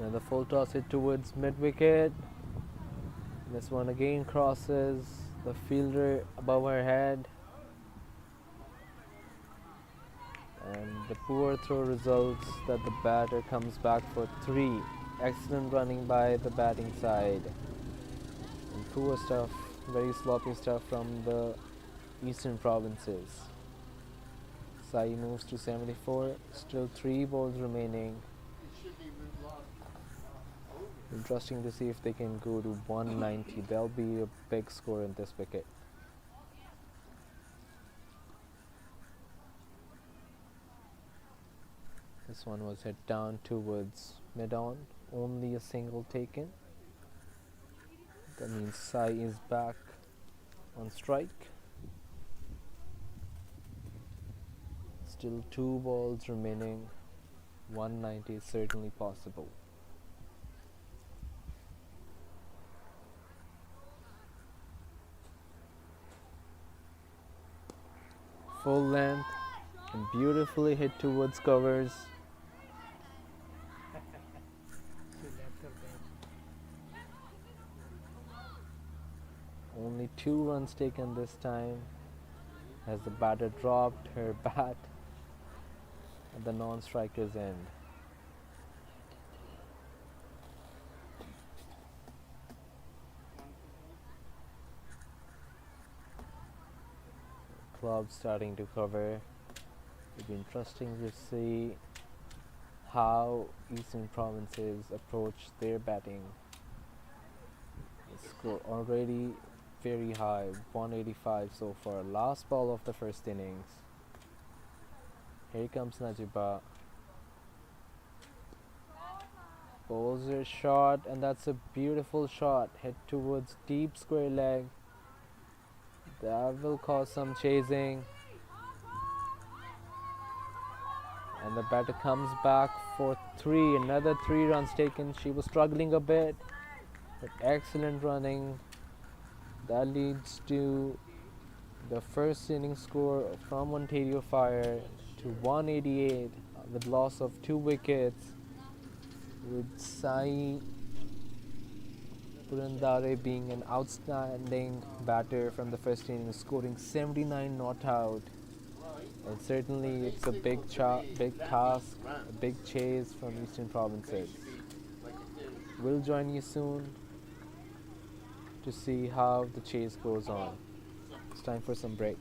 And the full toss hit towards mid-wicket. This one again crosses the fielder above her head. And the poor throw results that the batter comes back for 3. Excellent running by the batting side. And poor stuff, very sloppy stuff from the eastern provinces. Sai moves to 74. Still 3 balls remaining. Interesting to see if they can go to 190. There'll be a big score in this wicket. This one was hit down towards mid-on. Only a single taken. That means Sai is back on strike. Still 2 balls remaining. 190 is certainly possible. Full length and beautifully hit towards covers. Only 2 runs taken this time as the batter dropped her bat at the non-striker's end. Club starting to cover. It'll be interesting to see how Eastern Provinces approach their batting. The score already very high, 185 so far. Last ball of the first innings. Here comes Najiba. Bowls her shot, and that's a beautiful shot. Head towards deep square leg. That will cause some chasing. And the batter comes back for three. Another 3 runs taken. She was struggling a bit, but excellent running. That leads to the first inning score from Ontario Fire to 188 with loss of 2 wickets, with Sai Purandare being an outstanding batter from the first inning, scoring 79 not out. And certainly it's a big task, a big chase from Eastern Provinces. We'll join you soon to see how the chase goes on. It's time for some break.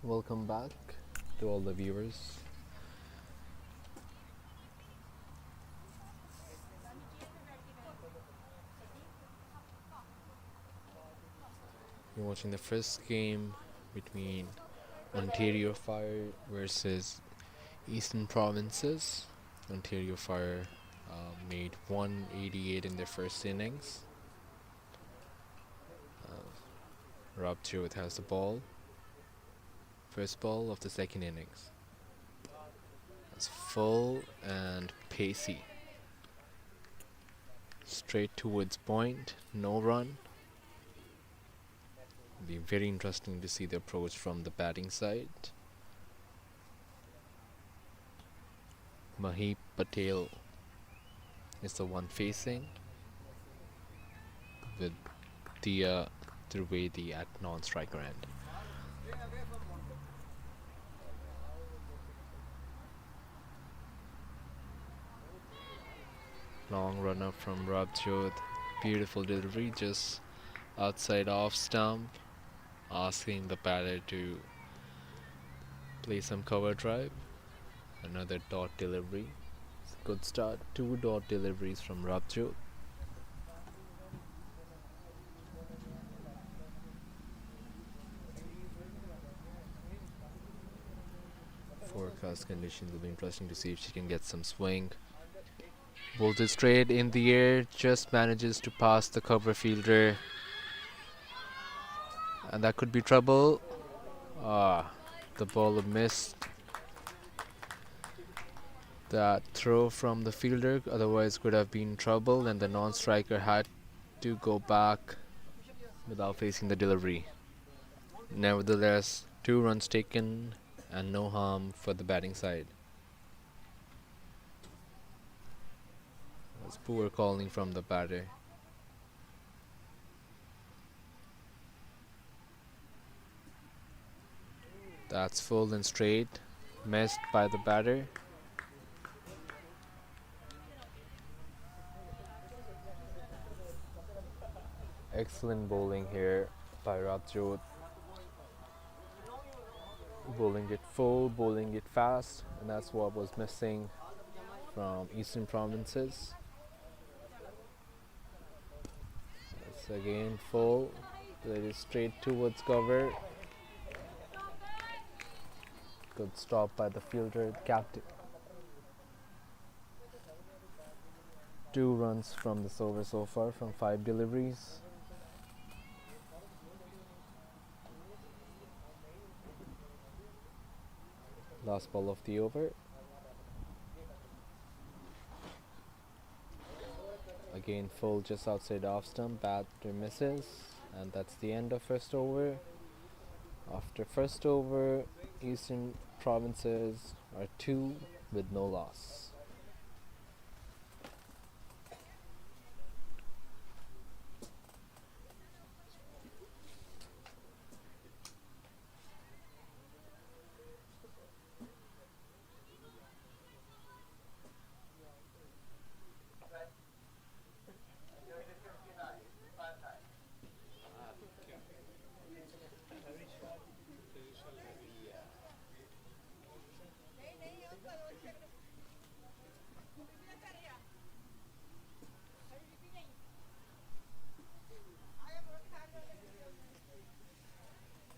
Welcome back to all the viewers. You're watching the first game between Ontario Fire versus Eastern Provinces. Ontario Fire made 188 in their first innings. Rob Stewart has the ball. First ball of the second innings. It's full and pacey. Straight towards point, no run. It'll be very interesting to see the approach from the batting side. Mahip Patel is the one facing, with Dia Trivedi at non-striker end. Long run up from Rabjot. Beautiful delivery, just outside off stump, asking the batter to play some cover drive. Another dot delivery. It's a good start. 2 dot deliveries from Rabjot. Forecast conditions will be interesting to see if she can get some swing. Bowls it straight in the air, just manages to pass the cover fielder. And that could be trouble. The ball missed that throw from the fielder, otherwise could have been trouble, and the non-striker had to go back without facing the delivery. Nevertheless, 2 runs taken and no harm for the batting side. That's poor calling from the batter. That's full and straight, missed by the batter. Excellent bowling here by Rabjot. Bowling it full, bowling it fast, and that's what was missing from Eastern Provinces. That's again full, that is straight towards cover. Good stop by the fielder, captain. 2 runs from this over so far from 5 deliveries. Last ball of the over. Again full just outside off stump, batter misses, and that's the end of first over. After first over, Eastern Provinces are 2 with no loss.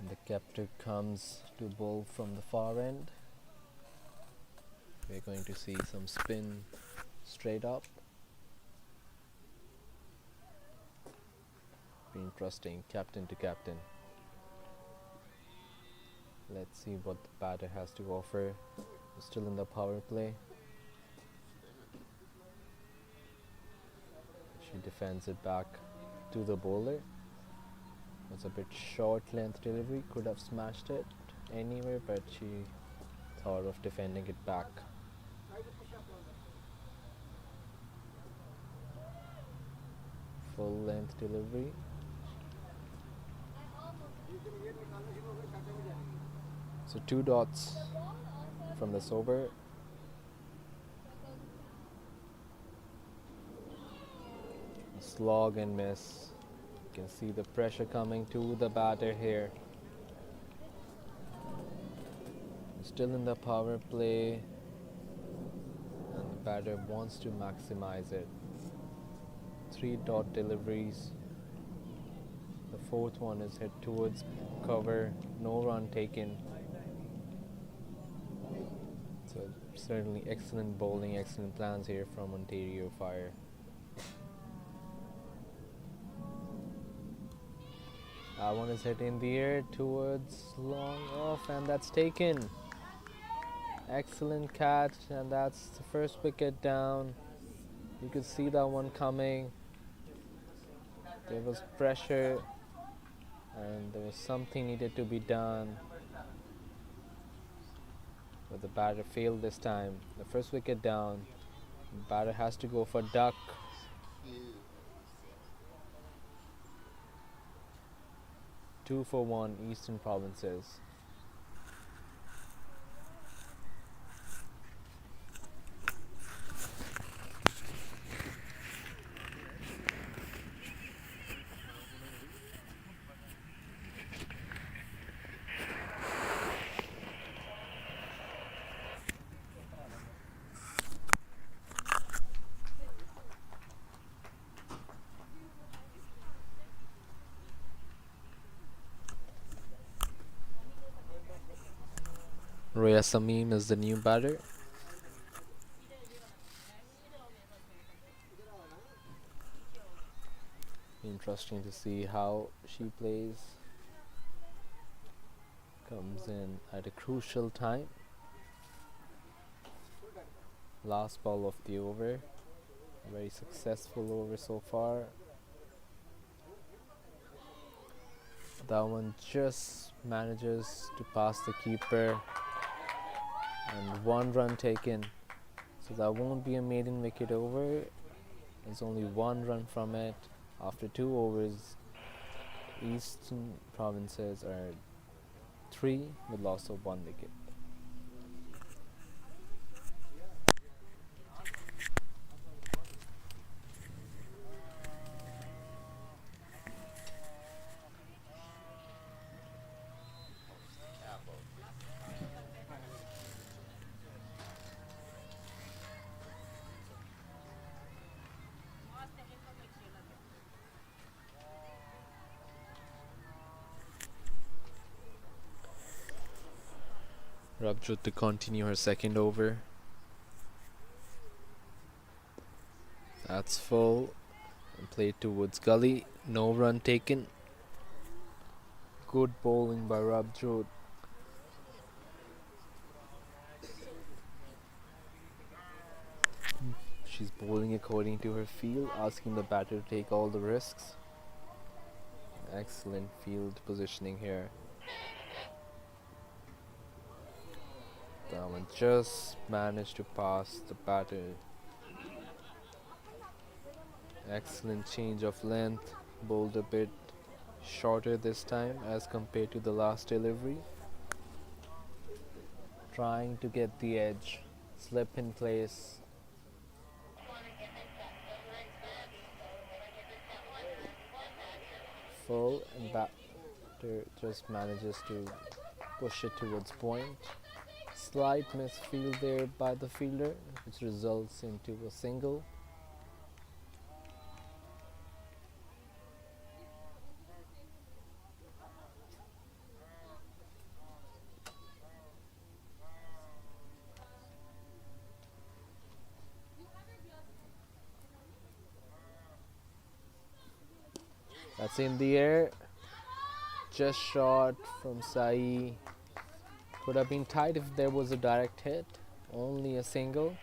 The captor comes to bowl from the far end. We're going to see some spin straight up. Be interesting, captain to captain. Let's see what the batter has to offer. We're still in the power play. She defends it back to the bowler. Was a bit short length delivery, could have smashed it anywhere, but she thought of defending it back. Full length delivery. So 2 dots from the sober. Slog and miss. You can see the pressure coming to the batter here. Still in the power play, and the batter wants to maximize it. 3-dot deliveries. The fourth one is hit towards cover, no run taken. So certainly excellent bowling, excellent plans here from Ontario Fire. That one is hit in the air towards long off, and that's taken. Excellent catch, and that's the first wicket down. You could see that one coming. There was pressure, and there was something needed to be done. But the batter failed this time. The first wicket down. The batter has to go for duck. 2 for 1, Eastern Provinces. Roya Samim is the new batter. Interesting to see how she plays. Comes in at a crucial time. Last ball of the over. A very successful over so far. That one just manages to pass the keeper, and 1 run taken. So that won't be a maiden wicket over. There's only 1 run from it. After 2 overs, Eastern Provinces are 3 with loss of 1 wicket. Rabjot to continue her second over. That's full. And played towards gully. No run taken. Good bowling by Rabjot. She's bowling according to her feel, asking the batter to take all the risks. Excellent field positioning here. That one just managed to pass the batter. Excellent change of length. Bowled a bit shorter this time as compared to the last delivery. Trying to get the edge. Slip in place. Full, and batter just manages to push it towards point. Slight misfield there by the fielder, which results into a single. That's in the air. Just short from Sai. Could have been tight if there was a direct hit. Only a single.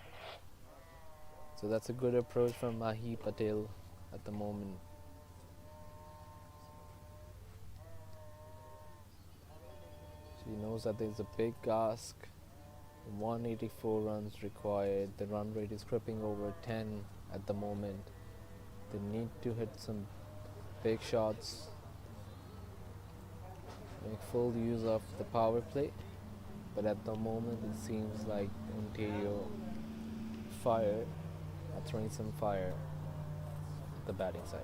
So that's a good approach from Mahi Patel at the moment. He knows that there's a big ask. 184 runs required. The run rate is creeping over 10 at the moment. They need to hit some big shots, make full use of the power play. But at the moment, it seems like Ontario Fire are throwing some fire at the batting side.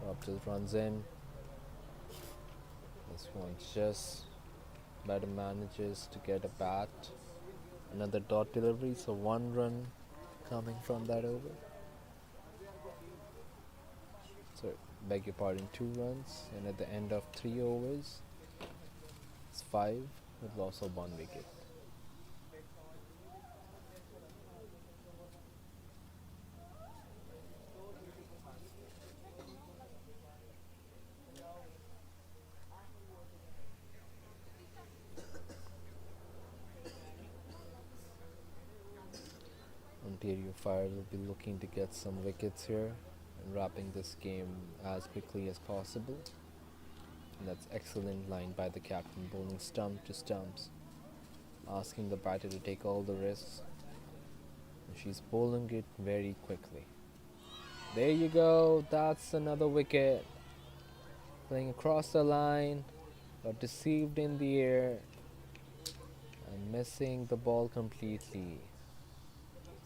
Rob just runs in. This one just better manages to get a bat. Another dot delivery, so 1 run coming from that over. So, beg your pardon, 2 runs, and at the end of 3 overs, it's 5 with loss of 1 wicket. Ontario Fire will be looking to get some wickets here and wrapping this game as quickly as possible. And that's excellent line by the captain, bowling stump to stumps, asking the batter to take all the risks. And she's bowling it very quickly. There you go, that's another wicket. Playing across the line, got deceived in the air and missing the ball completely.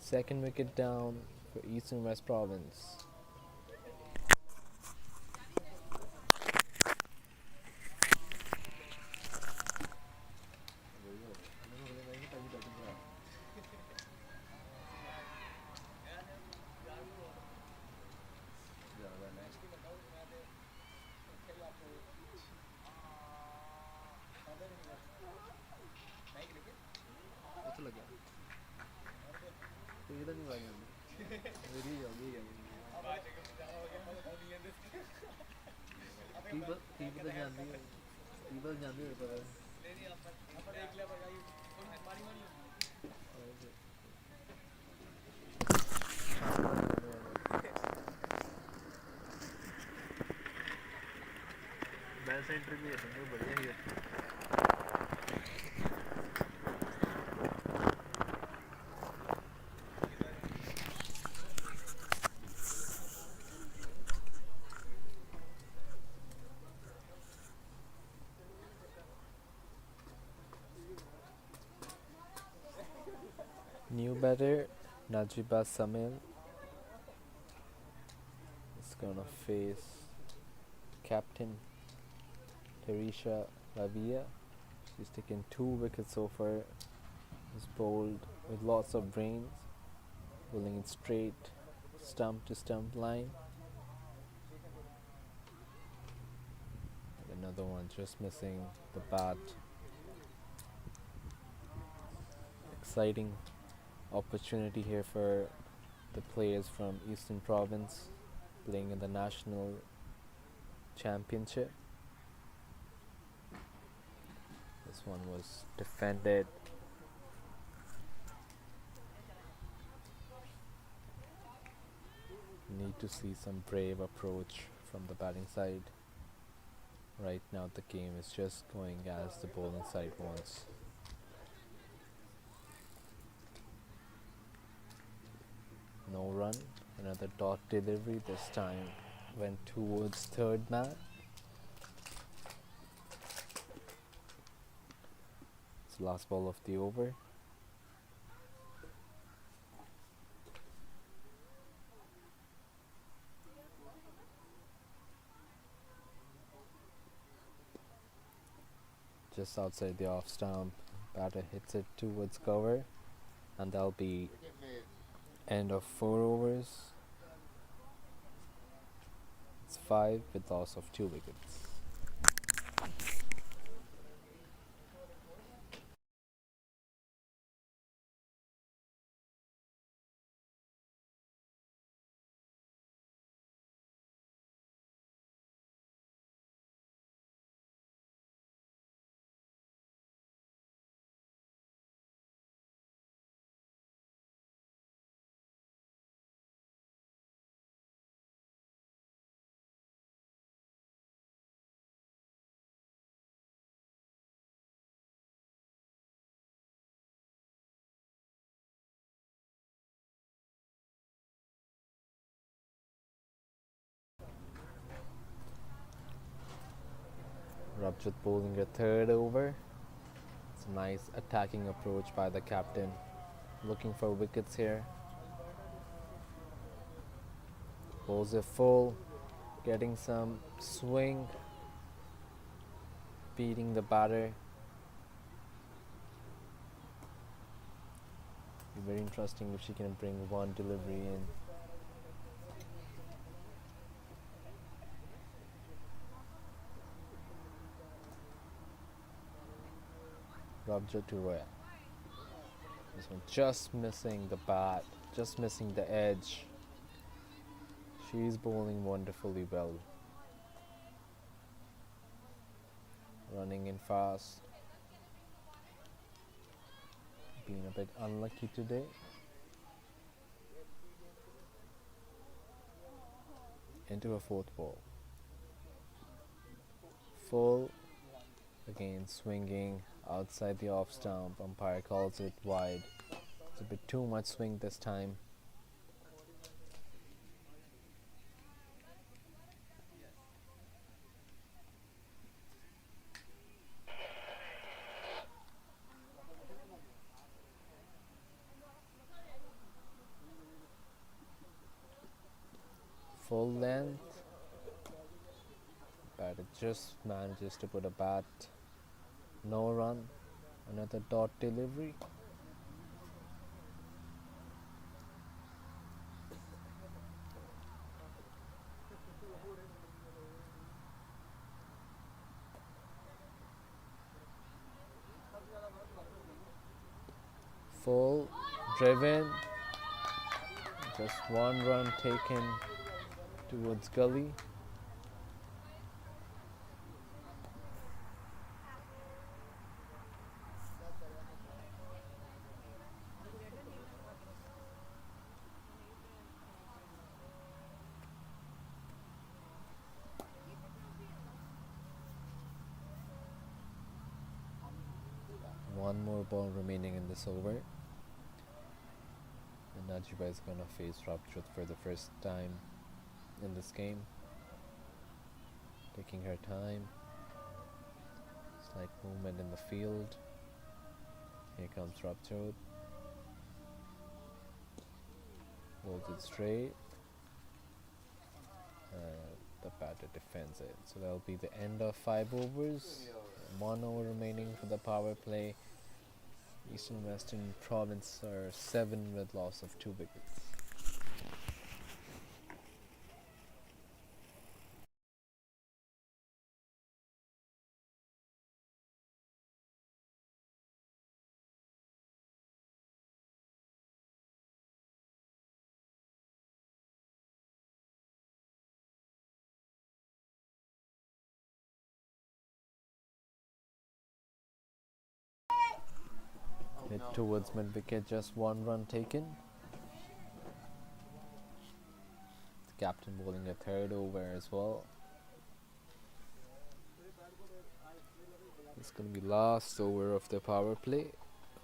Second wicket down for Eastern West Province. New batter Najiba Samil is gonna face captain Teresha Lavia. She's taken 2 wickets so far. Is bowled with lots of brains, bowling it straight, stump to stump line. And another one just missing the bat. Exciting opportunity here for the players from Eastern Province playing in the national championship. This one was defended. Need to see some brave approach from the batting side. Right now the game is just going as the bowling side wants. No run, another dot delivery, this time went towards third man. It's the last ball of the over. Just outside the off stump, batter hits it towards cover, and that'll be end of 4 overs. It's 5 with loss of 2 wickets. Rabjot bowling a third over. It's a nice attacking approach by the captain, looking for wickets here. Bowls a full, getting some swing, beating the batter. Be very interesting if she can bring one delivery in. Rabjot to Roya. This one just missing the bat, just missing the edge. She's bowling wonderfully well. Running in fast. Being a bit unlucky today. Into a fourth ball. Full. Again swinging outside the off stump. Umpire calls it wide. It's a bit too much swing this time. Full length. Batter just manages to put a bat. No run. Another dot delivery. Full. Driven. Just one run taken towards gully. One more ball remaining in this over. And Najiba is gonna face Rabjot for the first time in this game. Taking her time. Slight movement in the field. Here comes Rabjot. Holds it straight. The batter defends it. So that'll be the end of 5 overs. 1 over remaining for the power play. Eastern Western Province are 7 with loss of 2 wickets. Hit towards mid wicket, just 1 run taken. The captain bowling a third over as well. It's going to be last over of the power play.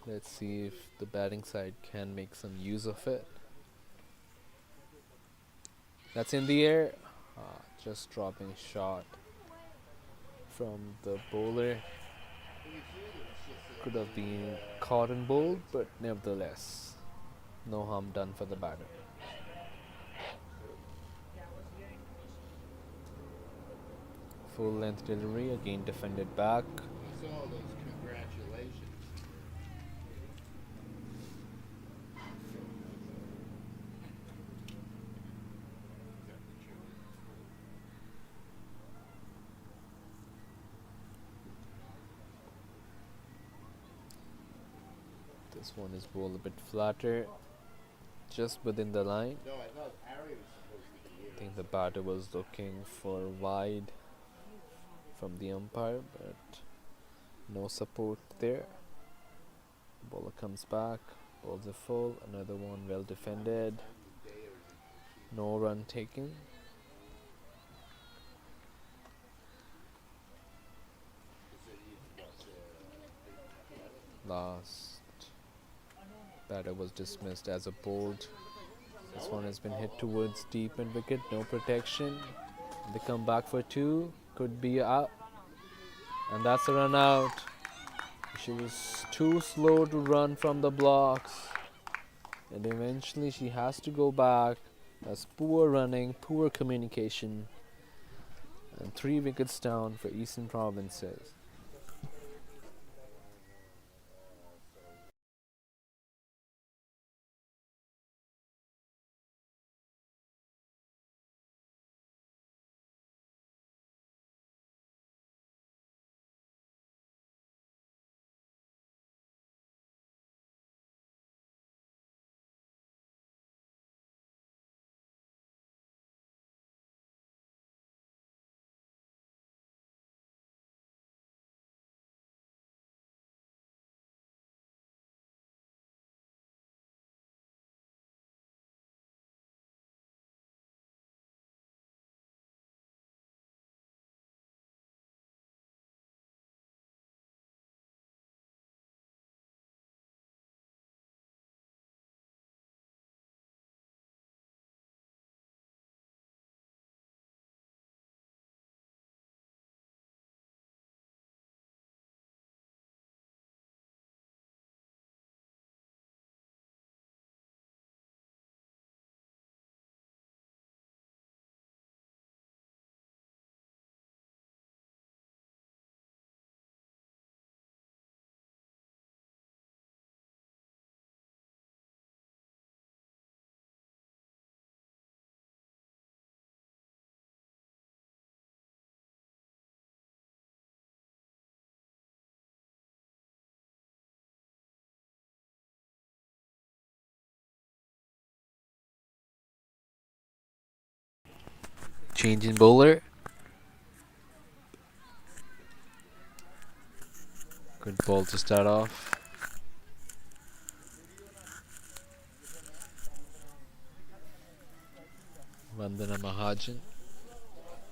Let's see if the batting side can make some use of it. That's in the air. Just dropping shot from the bowler. Could have been caught and bowled, but nevertheless, no harm done for the batter. Full length delivery, again defended back. I saw those congratulations. This one is bowled a bit flatter, just within the line. No, I thought Harry was supposed to be here. I think the batter was looking for wide from the umpire, but no support there. Bowler comes back, bowls a full, another one well defended. No run taken. Last batter was dismissed as a bowled. This one has been hit towards deep mid wicket, no protection. They come back for 2, could be out. And that's a run out. She was too slow to run from the blocks. And eventually she has to go back. That's poor running, poor communication. And 3 wickets down for Eastern Provinces. Change in bowler. Good ball to start off. Vandana Mahajan.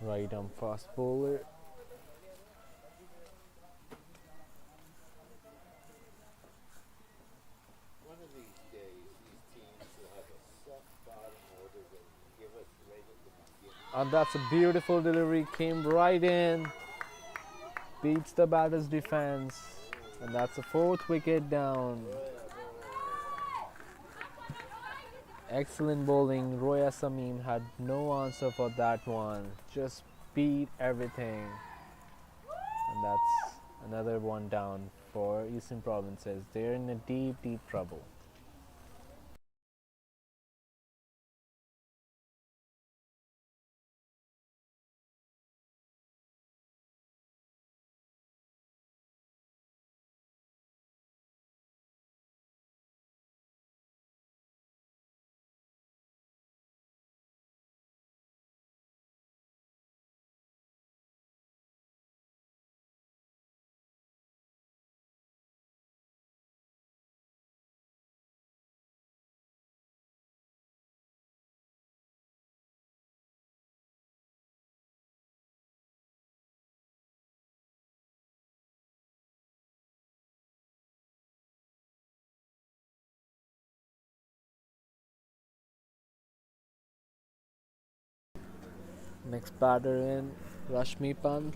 Right arm fast bowler. One of these days, these teams will have a soft bottom order that will give us right at the beginning. And that's a beautiful delivery. Came right in. Beats the batter's defense. And that's a 4th wicket down. Excellent bowling. Roya Samim had no answer for that one. Just beat everything. And that's another one down for Eastern Provinces. They're in a deep, deep trouble. Next batter in, Rashmi Pant.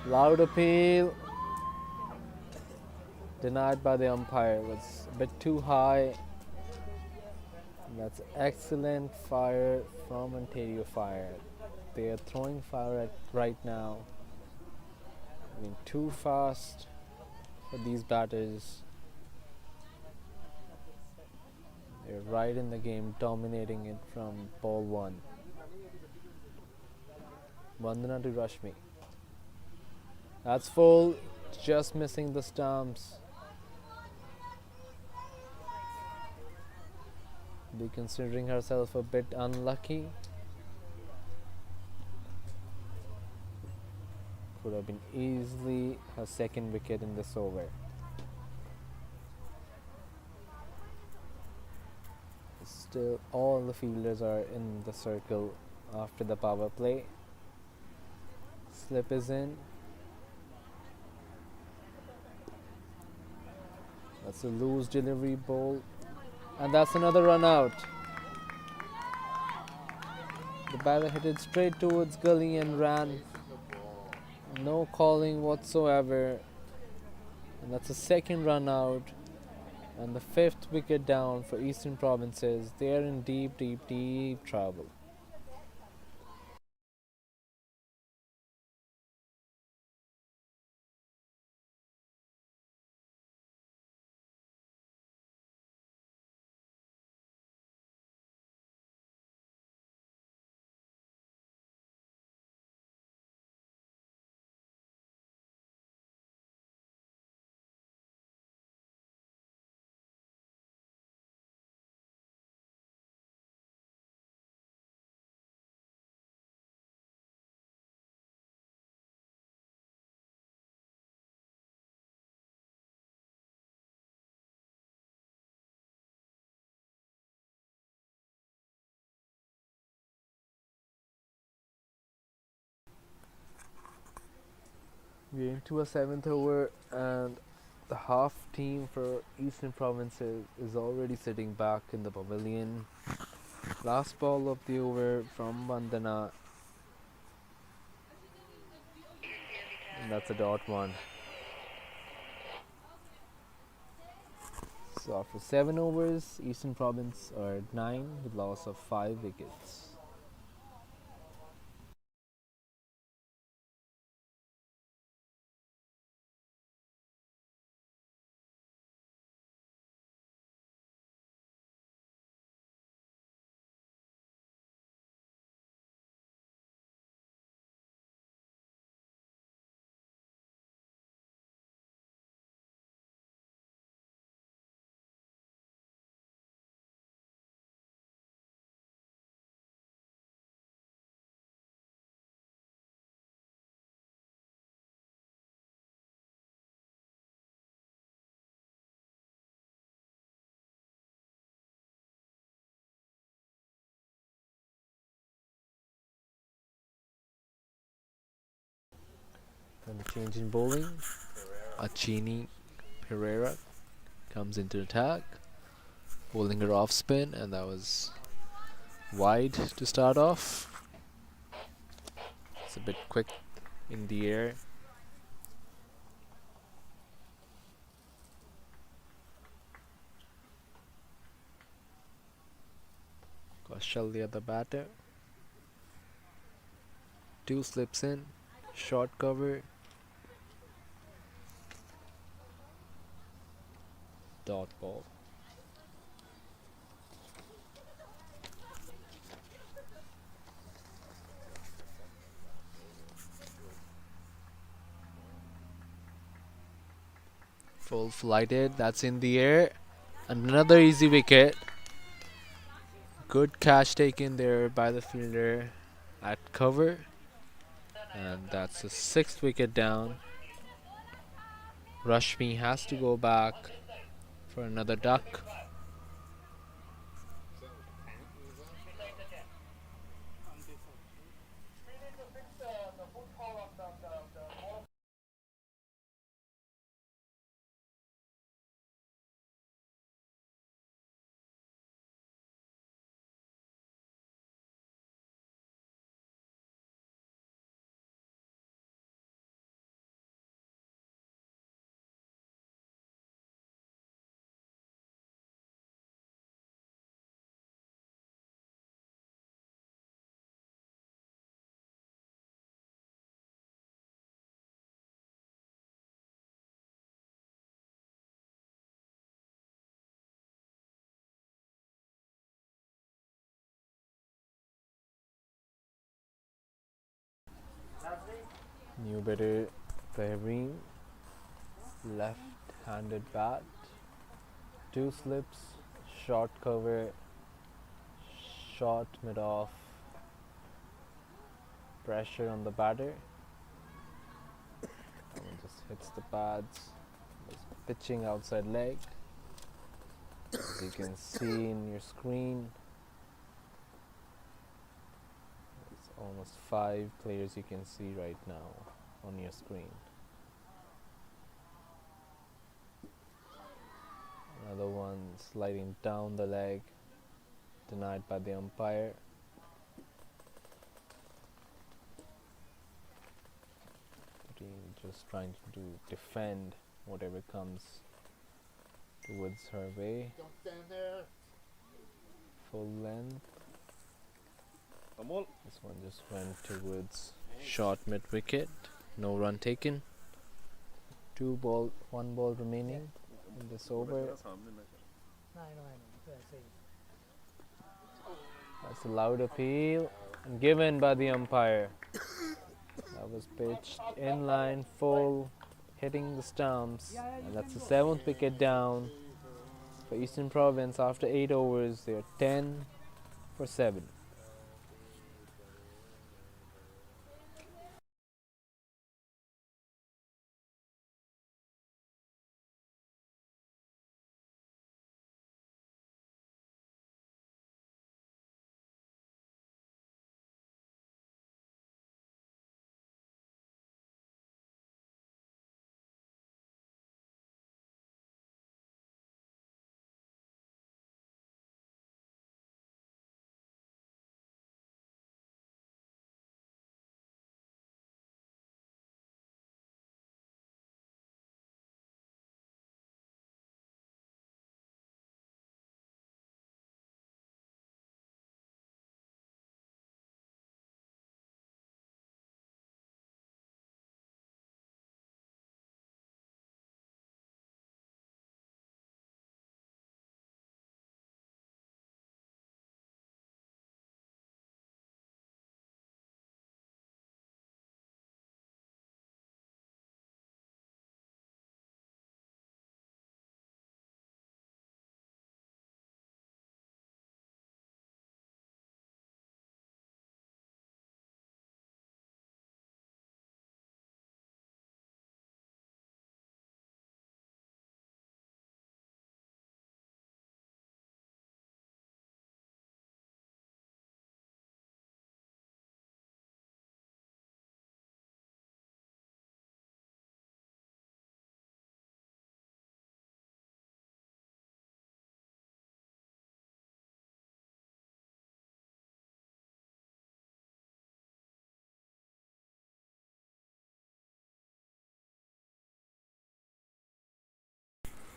Loud appeal. Denied by the umpire. It was a bit too high. And that's excellent fire from Ontario Fire. They are throwing fire at right now. I mean, too fast for these batters. They're right in the game, dominating it from ball 1. Vandana to Rashmi. That's full, just missing the stumps. Be considering herself a bit unlucky. Could have been easily her 2nd wicket in this over. Still, all the fielders are in the circle after the power play. Slip is in. That's a loose delivery ball. And that's another run out. The batter hit it straight towards Gully and ran. No calling whatsoever. And that's a second run out. And the fifth wicket down for Eastern Provinces. They are in deep, deep, deep trouble. We're into a seventh over, and the half team for Eastern Provinces is already sitting back in the pavilion. Last ball of the over from Vandana, and that's a dot one. So after 7 overs, Eastern Province are at 9 with loss of 5 wickets. And the change in bowling, Achini Pereira comes into attack, bowling her off spin, and that was wide to start off. It's a bit quick in the air. Kaushalya the batter. 2 slips in, short cover, dot ball. Full flighted, that's in the air. And another easy wicket. Good catch taken there by the fielder at cover. And that's the 6th wicket down. Rashmi has to go back for another duck. New batter Tehreem, left-handed bat. 2 slips, short cover, short mid-off. Pressure on the batter. And just hits the pads. Just pitching outside leg. As you can see in your screen, it's almost 5 players you can see right now on your screen. Another one sliding down the leg, denied by the umpire. team just trying to defend whatever comes towards her way. Don't stand there. Full length. Amol. This one just went towards short mid wicket. No run taken. 1 ball remaining in this over. थोड़ा सामने ना कर. No, I know. So I say. That's a loud appeal and given by the umpire. That was pitched in line, full, hitting the stumps, and that's the 7th wicket down for Eastern Province after 8 overs. They're 10 for 7.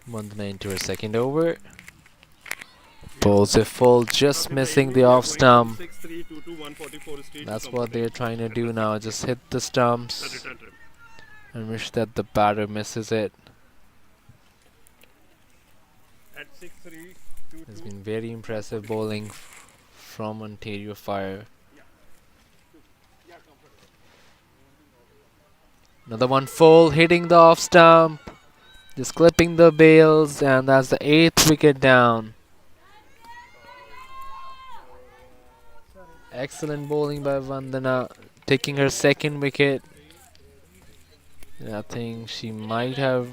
Mandana into her second over. Bowls a full, just missing the off stump. 6-3, 2-2, 144 That's what they're trying to do now. Just hit the stumps and wish that the batter misses it. At 6-3, It's been very impressive bowling from Ontario Fire. Another one full, hitting the off stump, just clipping the bails, and that's the 8th wicket down. Excellent bowling by Vandana, taking her second wicket. And I think she might have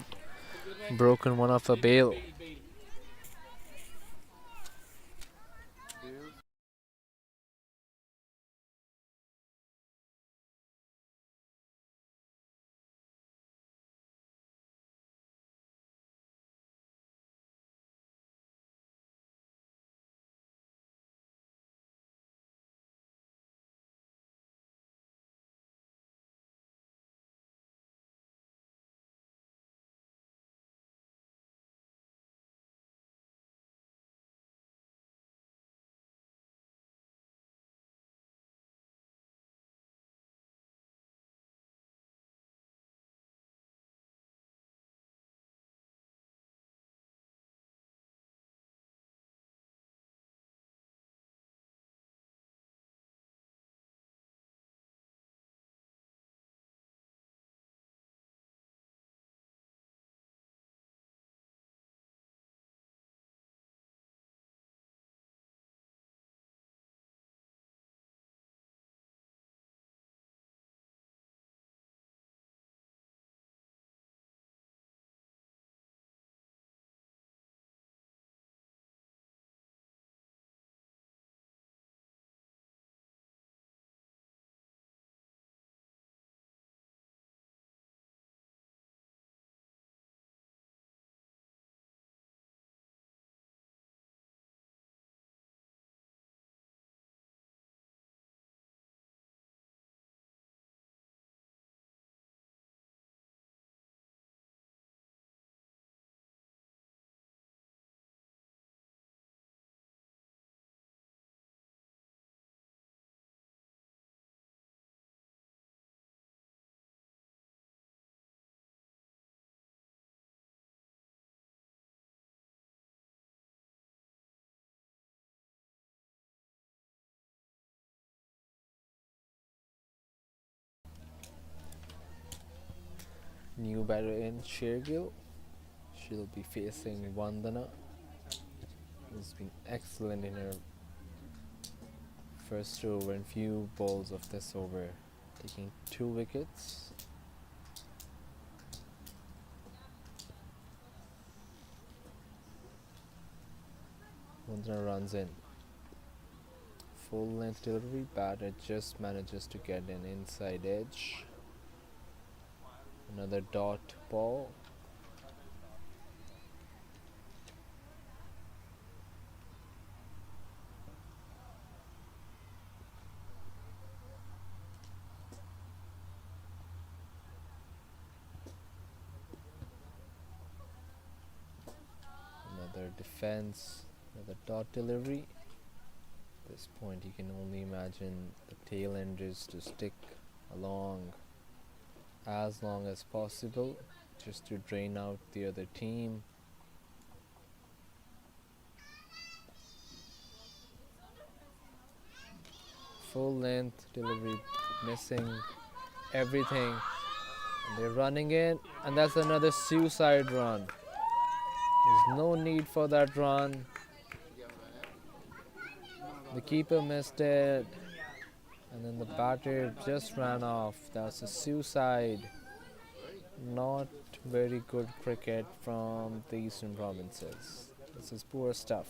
broken one of the bail. New batter in Shergill. She'll be facing Vandana, who's been excellent in her first over and few balls of this over, taking 2 wickets. Vandana runs in. Full length delivery, batter just manages to get an inside edge. Another dot ball. Another defense, another dot delivery. At this point, you can only imagine the tail enders to stick along as long as possible just to drain out the other team. Full length delivery, missing everything. And they're running in, and that's another suicide run. There's no need for that run. The keeper missed it, and then the batter just ran off. That's a suicide. Not very good cricket from the Eastern Provinces. This is poor stuff.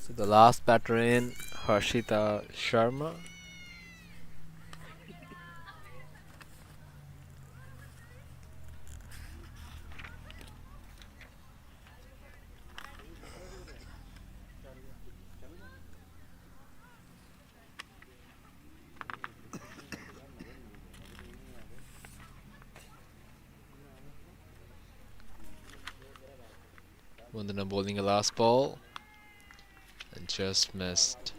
So the last batter in, Harshita Sharma. Vandana bowling a last ball and just missed.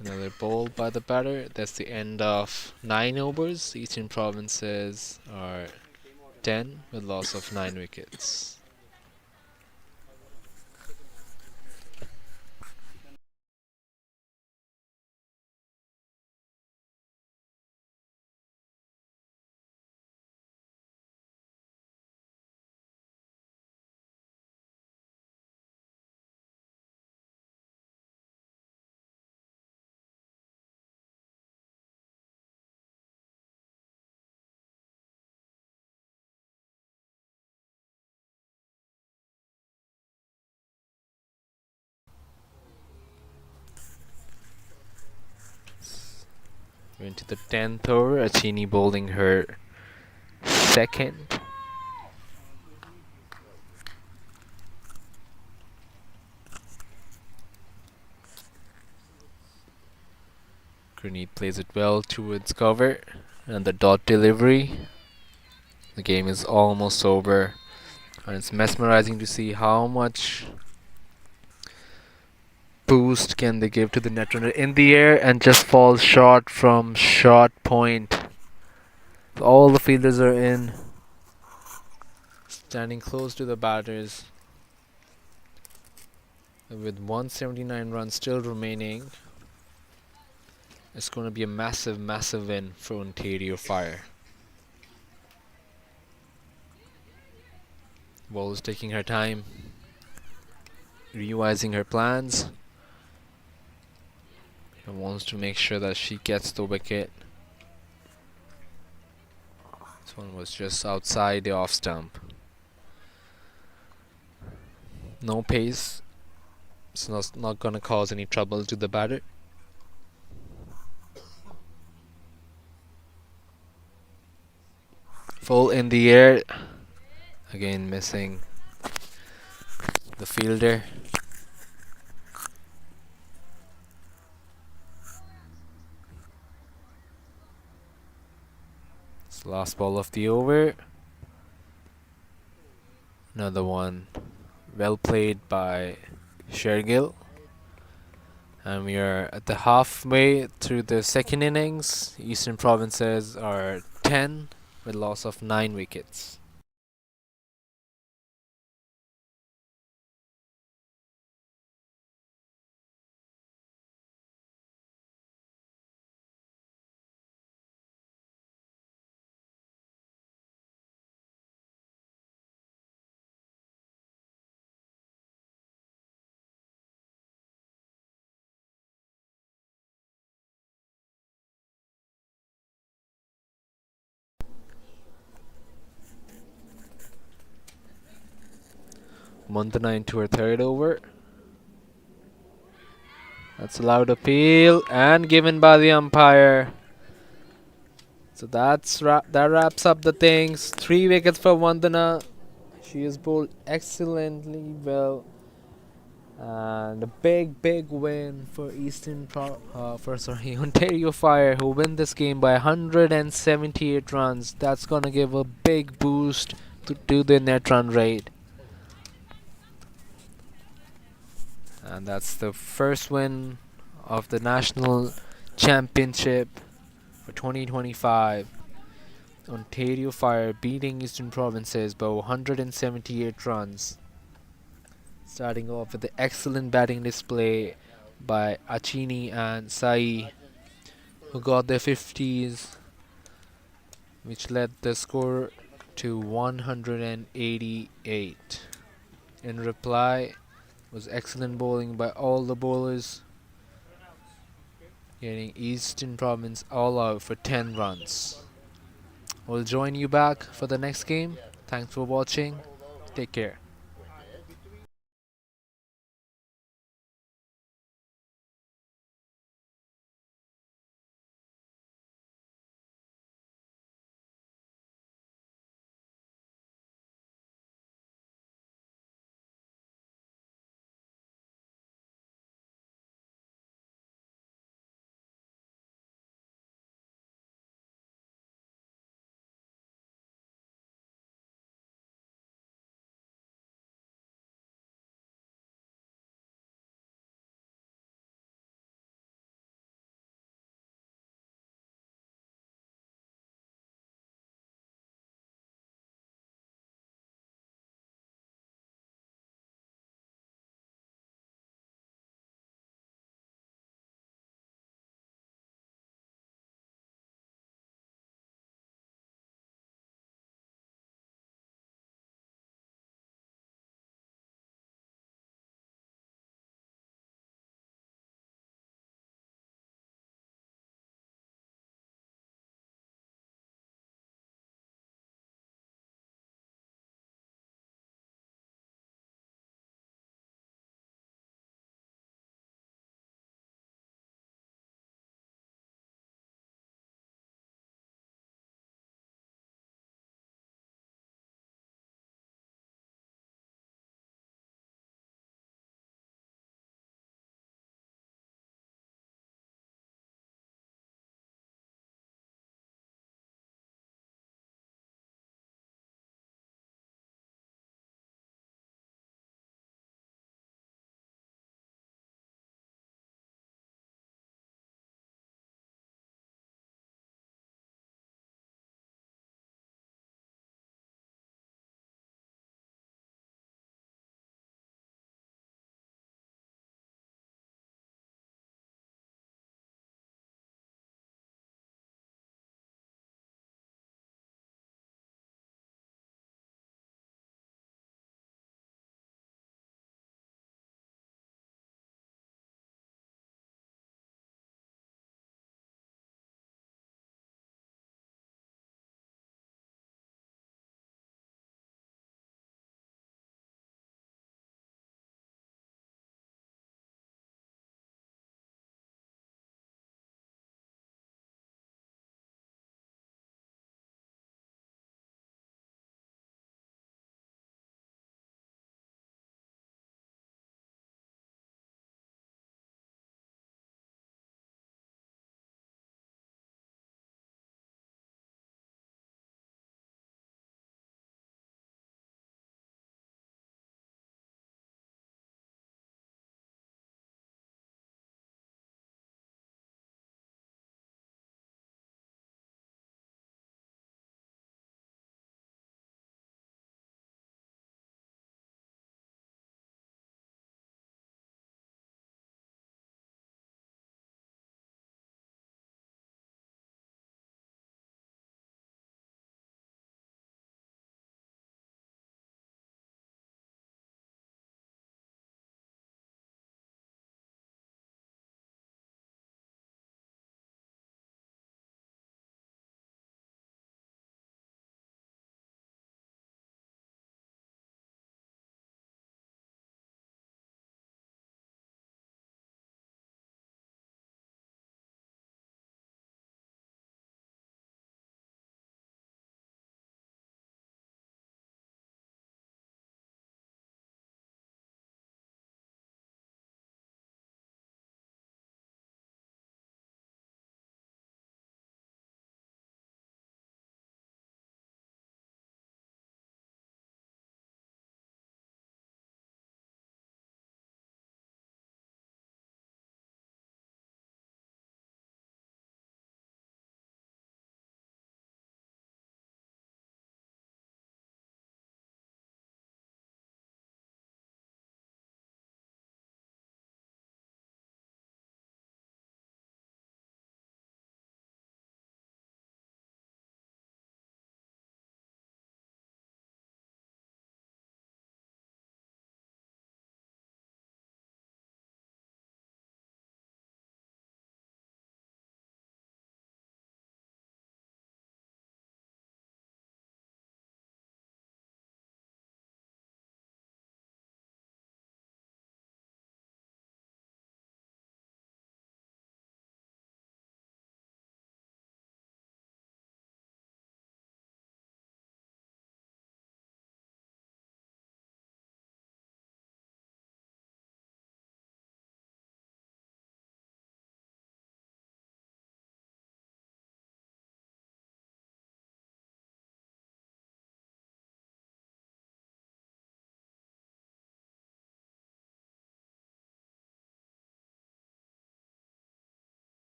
Another ball by the batter. That's the end of 9 overs. Eastern Provinces are 10 with loss of 9 wickets. We're into the 10th over. Achini bowling her second. Grenade plays it well towards cover, and the dot delivery. The game is almost over, and it's mesmerizing to see how much boost can they give to the net runner in the air and just falls short from short point. All the fielders are in, standing close to the batters. With 179 runs still remaining, It's going to be a massive, massive win for Ontario Fire. Ball is taking her time, revising her plans. She wants to make sure that she gets the wicket. This one was just outside the off stump. No pace. It's not going to cause any trouble to the batter. Full in the air. Again missing the fielder. It's the last ball of the over. Another one. Well played by Shergill. And we are at the halfway through the second innings. Eastern Provinces are 10 with loss of 9 wickets. Montana into her third over. That's a loud appeal and given by the umpire. So that wraps up the things. 3 wickets for Vandana. She has bowled excellently well. And a big win for Ontario Fire, who win this game by 178 runs. That's gonna give a big boost to the net run rate. And that's the first win of the National Championship for 2025. Ontario Fire beating Eastern Provinces by 178 runs. Starting off with the excellent batting display by Achini and Sai, who got their 50s, which led the score to 188. In reply was excellent bowling by all the bowlers, getting Eastern Province all out for 10 runs. We'll join you back for the next game. Thanks for watching. Take care.